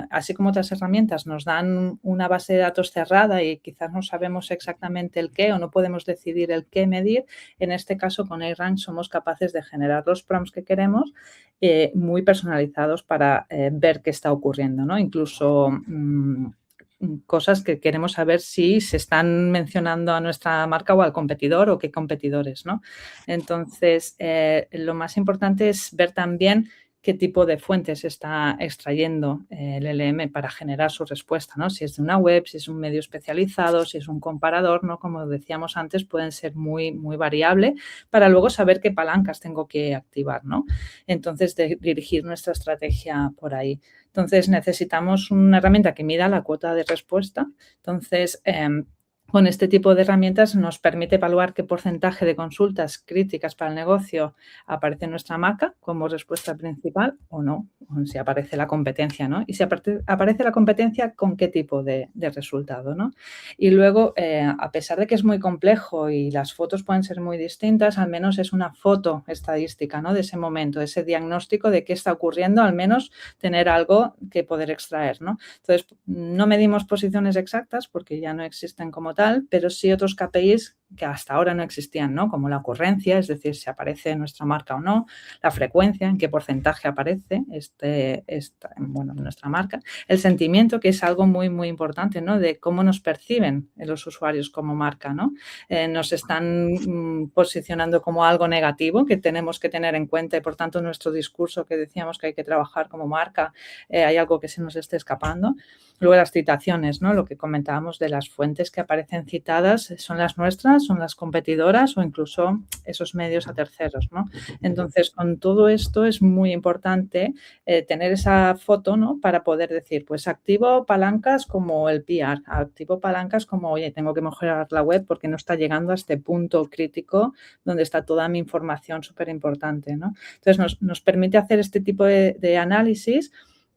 Así como otras herramientas nos dan una base de datos cerrada y quizás no sabemos exactamente el qué o no podemos decidir el qué medir, en este caso con iRank somos capaces de generar los prompts que queremos muy personalizados para ver qué está ocurriendo, ¿no? Incluso cosas que queremos saber si se están mencionando a nuestra marca o al competidor o qué competidores, ¿no? Entonces, lo más importante es ver también qué tipo de fuentes está extrayendo el LM para generar su respuesta, ¿no? Si es de una web, si es un medio especializado, si es un comparador, ¿no? Como decíamos antes, pueden ser muy, muy variable para luego saber qué palancas tengo que activar, ¿no? Entonces, dirigir nuestra estrategia por ahí. Entonces, necesitamos una herramienta que mida la cuota de respuesta. Entonces, con este tipo de herramientas nos permite evaluar qué porcentaje de consultas críticas para el negocio aparece en nuestra marca como respuesta principal o no, o si aparece la competencia, ¿no? Y si aparece la competencia, ¿con qué tipo de resultado, ¿no? Y luego, a pesar de que es muy complejo y las fotos pueden ser muy distintas, al menos es una foto estadística, ¿no? De ese momento, ese diagnóstico de qué está ocurriendo, al menos tener algo que poder extraer, ¿no? Entonces, no medimos posiciones exactas porque ya no existen como tal, pero sí otros KPIs que hasta ahora no existían, ¿no? Como la ocurrencia, es decir, si aparece nuestra marca o no, la frecuencia, en qué porcentaje aparece nuestra marca, el sentimiento, que es algo muy, muy importante, ¿no? De cómo nos perciben los usuarios como marca, ¿no? Nos están posicionando como algo negativo que tenemos que tener en cuenta y, por tanto, nuestro discurso que decíamos que hay que trabajar como marca, hay algo que se nos esté escapando. Luego las citaciones, ¿no? Lo que comentábamos de las fuentes que aparecen citadas, ¿son las nuestras, son las competidoras o incluso esos medios a terceros, ¿no? Entonces, con todo esto es muy importante tener esa foto, ¿no? Para poder decir, pues activo palancas como el PR, activo palancas como, oye, tengo que mejorar la web porque no está llegando a este punto crítico donde está toda mi información súper importante, ¿no? Entonces, nos permite hacer este tipo de análisis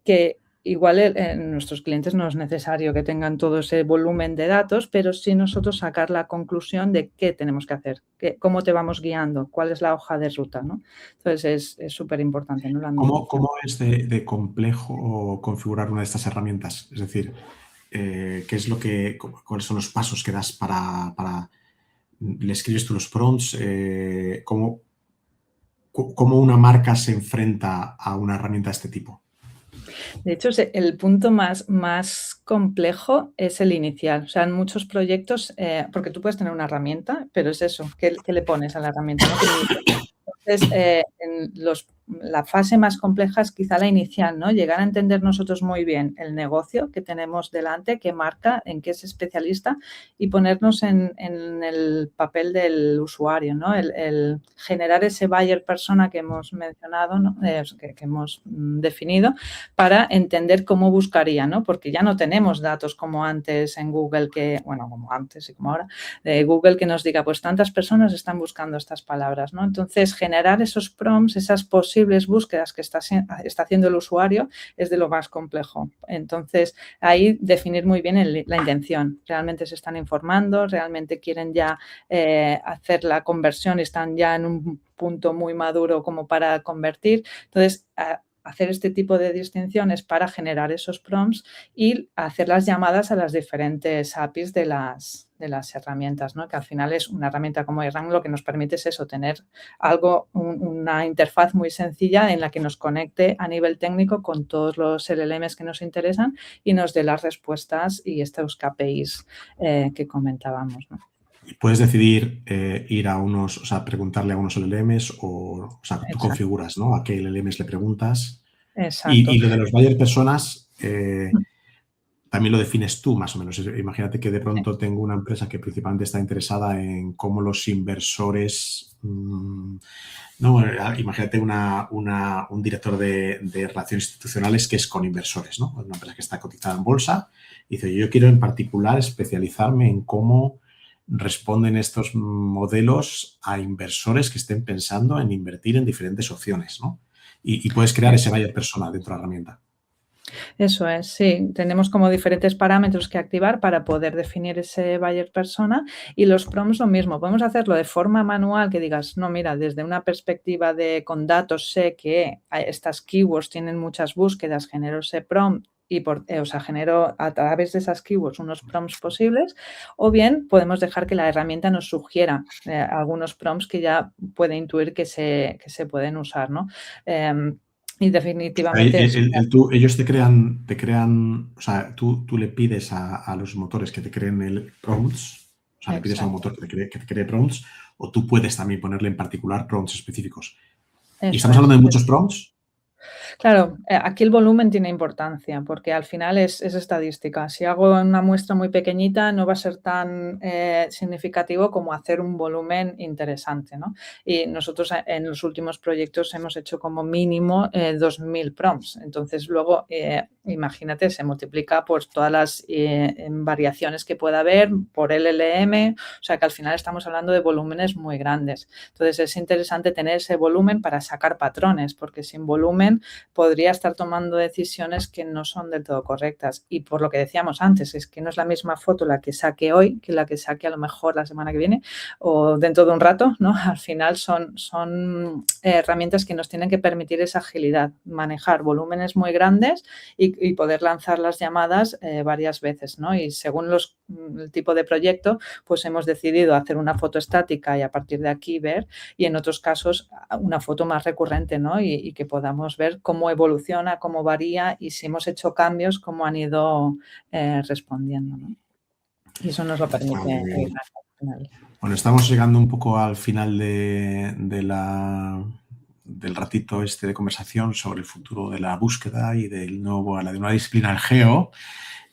que igual en nuestros clientes no es necesario que tengan todo ese volumen de datos, pero sí nosotros sacar la conclusión de qué tenemos que hacer, cómo te vamos guiando, cuál es la hoja de ruta, ¿no? Entonces, es súper importante, ¿no? ¿Cómo es de complejo configurar una de estas herramientas? Es decir, ¿cuáles son los pasos que das para le escribes tú los prompts? ¿Cómo una marca se enfrenta a una herramienta de este tipo? De hecho, el punto más complejo es el inicial. O sea, en muchos proyectos, porque tú puedes tener una herramienta, pero es eso, ¿qué le pones a la herramienta, ¿no? Entonces, la fase más compleja es quizá la inicial, ¿no? Llegar a entender nosotros muy bien el negocio que tenemos delante, qué marca, en qué es especialista y ponernos en el papel del usuario, ¿no? El generar ese buyer persona que hemos mencionado, ¿no? Que hemos definido para entender cómo buscaría, ¿no? Porque ya no tenemos datos como antes en Google como antes y como ahora, de Google que nos diga, pues tantas personas están buscando estas palabras, ¿no? Entonces, generar esos prompts, esas posibles búsquedas que está haciendo el usuario es de lo más complejo. Entonces, ahí definir muy bien la intención. ¿Realmente se están informando? ¿Realmente quieren ya hacer la conversión y están ya en un punto muy maduro como para convertir? Entonces, hacer este tipo de distinciones para generar esos prompts y hacer las llamadas a las diferentes APIs de las herramientas, ¿no? Que al final es una herramienta como iRank, lo que nos permite es eso, tener una interfaz muy sencilla en la que nos conecte a nivel técnico con todos los LLMs que nos interesan y nos dé las respuestas y estos KPIs que comentábamos, ¿no? Puedes decidir ir a unos, o sea, preguntarle a unos LLMs o sea, tú Exacto. configuras, ¿no? A qué LLMs le preguntas. Exacto. Y lo de los buyer personas también lo defines tú, más o menos. Imagínate que de pronto tengo una empresa que principalmente está interesada en cómo los inversores... no, imagínate un director de relaciones institucionales que es con inversores, ¿no? Una empresa que está cotizada en bolsa y dice, yo quiero en particular especializarme en cómo responden estos modelos a inversores que estén pensando en invertir en diferentes opciones, ¿no? Y puedes crear ese buyer persona dentro de la herramienta. Eso es, sí. Tenemos como diferentes parámetros que activar para poder definir ese buyer persona y los prompts lo mismo. Podemos hacerlo de forma manual, que digas, no, mira, desde una perspectiva con datos sé que estas keywords tienen muchas búsquedas, genero ese prompt y genero a través de esas keywords unos prompts posibles, o bien podemos dejar que la herramienta nos sugiera algunos prompts que ya puede intuir que se pueden usar, ¿no? Y definitivamente es... Ellos te crean, o sea, tú le pides a los motores que te creen el prompts, o sea, le pides a un motor que te cree prompts, o tú puedes también ponerle en particular prompts específicos. ¿Y estamos hablando de muchos prompts? Claro, aquí el volumen tiene importancia porque al final es estadística. Si hago una muestra muy pequeñita no va a ser tan significativo como hacer un volumen interesante, ¿no? Y nosotros en los últimos proyectos hemos hecho como mínimo 2.000 prompts. Entonces, luego, imagínate, se multiplica por todas las variaciones que pueda haber por LLM, o sea que al final estamos hablando de volúmenes muy grandes. Entonces, es interesante tener ese volumen para sacar patrones, porque sin volumen podría estar tomando decisiones que no son del todo correctas. Y por lo que decíamos antes, es que no es la misma foto la que saque hoy que la que saque a lo mejor la semana que viene o dentro de un rato, ¿no? Al final son herramientas que nos tienen que permitir esa agilidad, manejar volúmenes muy grandes y poder lanzar las llamadas varias veces, ¿no? Y según el tipo de proyecto, pues hemos decidido hacer una foto estática y a partir de aquí ver, y en otros casos una foto más recurrente, ¿no? Y que podamos ver cómo evoluciona, cómo varía y si hemos hecho cambios, cómo han ido respondiendo, ¿no? Y eso nos lo permite. Bueno, estamos llegando un poco al final del ratito este de conversación sobre el futuro de la búsqueda y de una disciplina, el geo.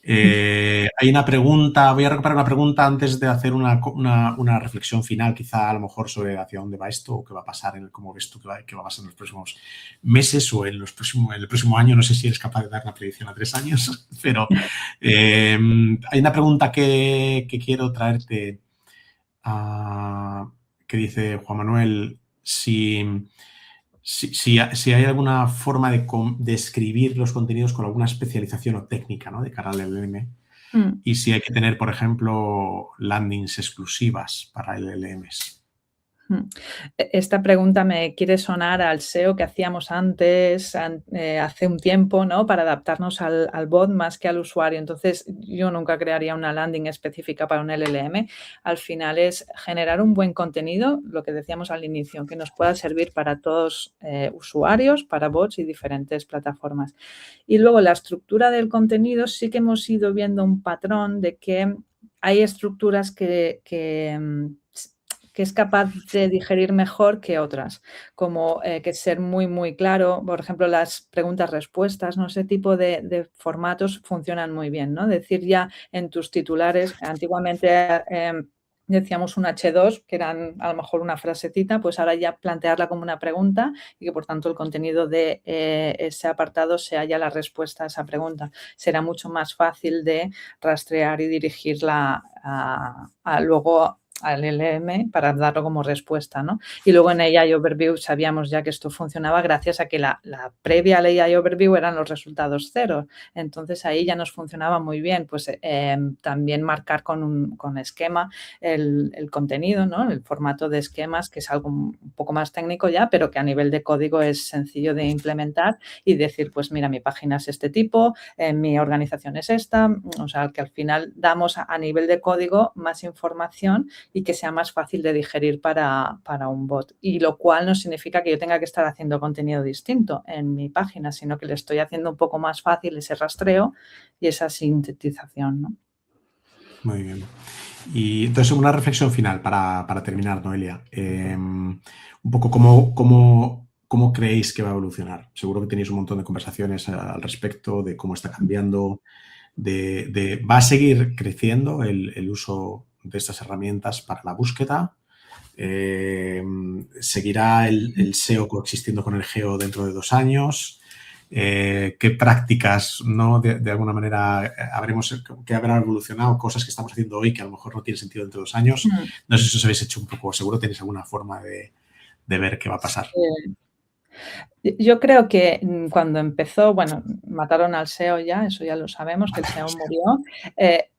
Hay una pregunta, voy a recuperar una pregunta antes de hacer una reflexión final, quizá a lo mejor sobre hacia dónde va esto o qué va a pasar, cómo ves tú que va a pasar en los próximos meses o en el próximo año. No sé si eres capaz de dar una predicción a 3 años, pero hay una pregunta que quiero traerte, que dice Juan Manuel, si hay alguna forma de escribir los contenidos con alguna especialización o técnica, ¿no? De cara al LLM. Y si hay que tener, por ejemplo, landings exclusivas para LLMs. Esta pregunta me quiere sonar al SEO que hacíamos antes, hace un tiempo, ¿no? Para adaptarnos al bot más que al usuario. Entonces, yo nunca crearía una landing específica para un LLM. Al final es generar un buen contenido, lo que decíamos al inicio, que nos pueda servir para todos usuarios, para bots y diferentes plataformas. Y luego la estructura del contenido, sí que hemos ido viendo un patrón de que hay estructuras que es capaz de digerir mejor que otras, como que ser muy, muy claro. Por ejemplo, las preguntas-respuestas, ¿no? Ese tipo de formatos funcionan muy bien, ¿no? Decir ya en tus titulares, antiguamente decíamos un H2, que eran a lo mejor una frasecita, pues ahora ya plantearla como una pregunta y que, por tanto, el contenido de ese apartado sea ya la respuesta a esa pregunta. Será mucho más fácil de rastrear y dirigirla luego al LLM para darlo como respuesta, ¿no? Y luego en AI Overview sabíamos ya que esto funcionaba gracias a que la previa al AI Overview eran los resultados cero. Entonces, ahí ya nos funcionaba muy bien. Pues también marcar con esquema el contenido, ¿no? El formato de esquemas, que es algo un poco más técnico ya, pero que a nivel de código es sencillo de implementar y decir, pues mira, mi página es este tipo, mi organización es esta. O sea, que al final damos a nivel de código más información y que sea más fácil de digerir para un bot. Y lo cual no significa que yo tenga que estar haciendo contenido distinto en mi página, sino que le estoy haciendo un poco más fácil ese rastreo y esa sintetización, ¿no? Muy bien. Y entonces, una reflexión final para terminar, Noelia. Un poco cómo creéis que va a evolucionar. Seguro que tenéis un montón de conversaciones al respecto de cómo está cambiando, ¿va a seguir creciendo el uso de estas herramientas para la búsqueda? ¿Seguirá el SEO coexistiendo con el GEO dentro de 2 años? ¿Qué prácticas, ¿no? De alguna manera que habrá evolucionado, cosas que estamos haciendo hoy que a lo mejor no tiene sentido dentro de 2 años? No sé si os habéis hecho un poco, seguro tenéis alguna forma de ver qué va a pasar. Yo creo que cuando empezó, bueno, mataron al SEO ya, eso ya lo sabemos, que el SEO murió.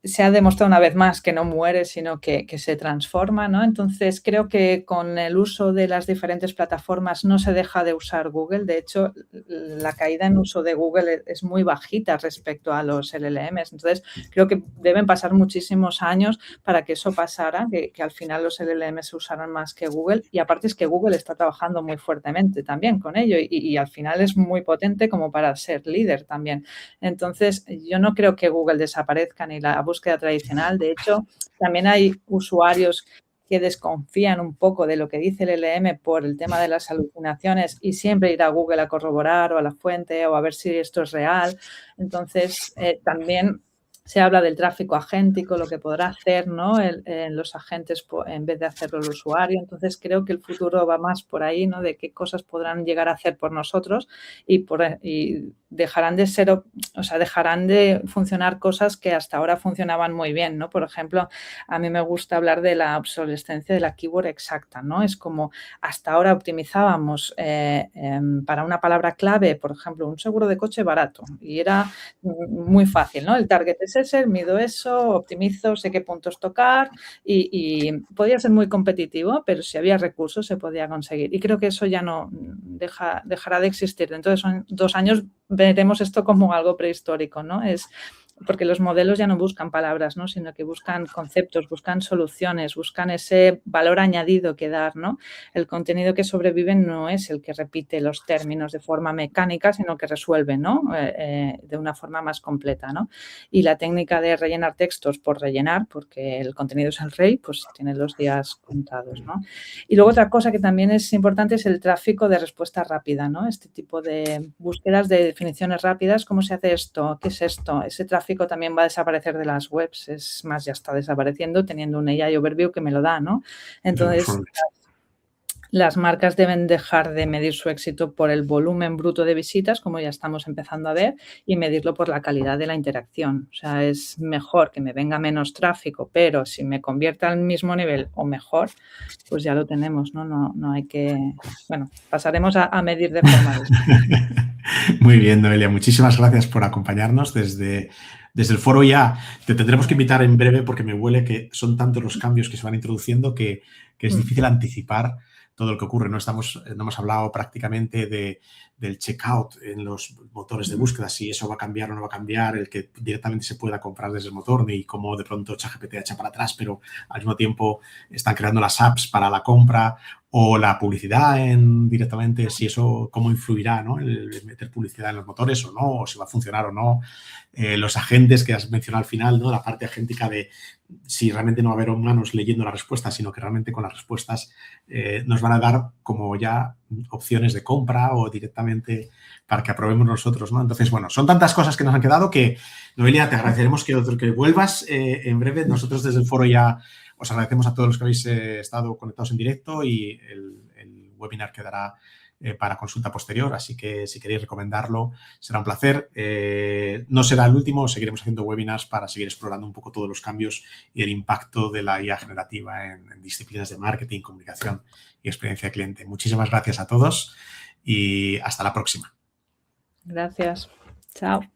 Se ha demostrado una vez más que no muere, sino que se transforma, ¿no? Entonces, creo que con el uso de las diferentes plataformas no se deja de usar Google. De hecho, la caída en uso de Google es muy bajita respecto a los LLMs. Entonces, creo que deben pasar muchísimos años para que eso pasara, que al final los LLMs se usaran más que Google. Y aparte es que Google está trabajando muy fuertemente también con ello y al final es muy potente como para ser líder también. Entonces, yo no creo que Google desaparezca ni la búsqueda tradicional. De hecho, también hay usuarios que desconfían un poco de lo que dice el LLM por el tema de las alucinaciones y siempre ir a Google a corroborar o a la fuente o a ver si esto es real. Entonces, también se habla del tráfico agéntico, lo que podrá hacer, ¿no? Los agentes en vez de hacerlo el usuario. Entonces, creo que el futuro va más por ahí, ¿no? De qué cosas podrán llegar a hacer por nosotros y dejarán de ser, o sea, dejarán de funcionar cosas que hasta ahora funcionaban muy bien, ¿no? Por ejemplo, a mí me gusta hablar de la obsolescencia de la keyword exacta, ¿no? Es como hasta ahora optimizábamos para una palabra clave, por ejemplo, un seguro de coche barato y era muy fácil, ¿no? El target es ese, mido eso, optimizo, sé qué puntos tocar y podía ser muy competitivo, pero si había recursos se podía conseguir. Y creo que eso ya no dejará de existir. Dentro de 2 años veremos esto como algo prehistórico, ¿no? Es porque los modelos ya no buscan palabras, ¿no? Sino que buscan conceptos, buscan soluciones, buscan ese valor añadido que dar, ¿no? El contenido que sobrevive no es el que repite los términos de forma mecánica, sino que resuelve, ¿no? De una forma más completa, ¿no? Y la técnica de rellenar textos por rellenar, porque el contenido es el rey, pues tiene los días contados, ¿no? Y luego otra cosa que también es importante es el tráfico de respuesta rápida, ¿no? Este tipo de búsquedas de definiciones rápidas, ¿cómo se hace esto? ¿Qué es esto? Ese tráfico también va a desaparecer de las webs, es más, ya está desapareciendo teniendo un AI Overview que me lo da, ¿no? Entonces, las marcas deben dejar de medir su éxito por el volumen bruto de visitas, como ya estamos empezando a ver, y medirlo por la calidad de la interacción. O sea, es mejor que me venga menos tráfico, pero si me convierta al mismo nivel o mejor, pues ya lo tenemos, ¿no? No hay que... Bueno, pasaremos a medir de forma distinta. Muy bien, Noelia. Muchísimas gracias por acompañarnos desde el foro. Ya te tendremos que invitar en breve porque me huele que son tantos los cambios que se van introduciendo que es difícil anticipar todo lo que ocurre. No hemos hablado prácticamente del checkout en los motores de búsqueda, si eso va a cambiar o no va a cambiar, el que directamente se pueda comprar desde el motor y cómo de pronto ChatGPT echa para atrás, pero al mismo tiempo están creando las apps para la compra o la publicidad directamente, si eso cómo influirá, ¿no? El meter publicidad en los motores o no, o si va a funcionar o no. Los agentes que has mencionado al final, ¿no? La parte agéntica de si realmente no va a haber humanos leyendo las respuestas, sino que realmente con las respuestas nos van a dar como ya opciones de compra o directamente para que aprobemos nosotros, ¿no? Entonces, bueno, son tantas cosas que nos han quedado que, Noelia, te agradeceremos que vuelvas en breve. Nosotros desde el foro ya os agradecemos a todos los que habéis estado conectados en directo y el webinar quedará para consulta posterior, así que si queréis recomendarlo, será un placer. No será el último, seguiremos haciendo webinars para seguir explorando un poco todos los cambios y el impacto de la IA generativa en disciplinas de marketing, comunicación y experiencia de cliente. Muchísimas gracias a todos y hasta la próxima. Gracias. Chao.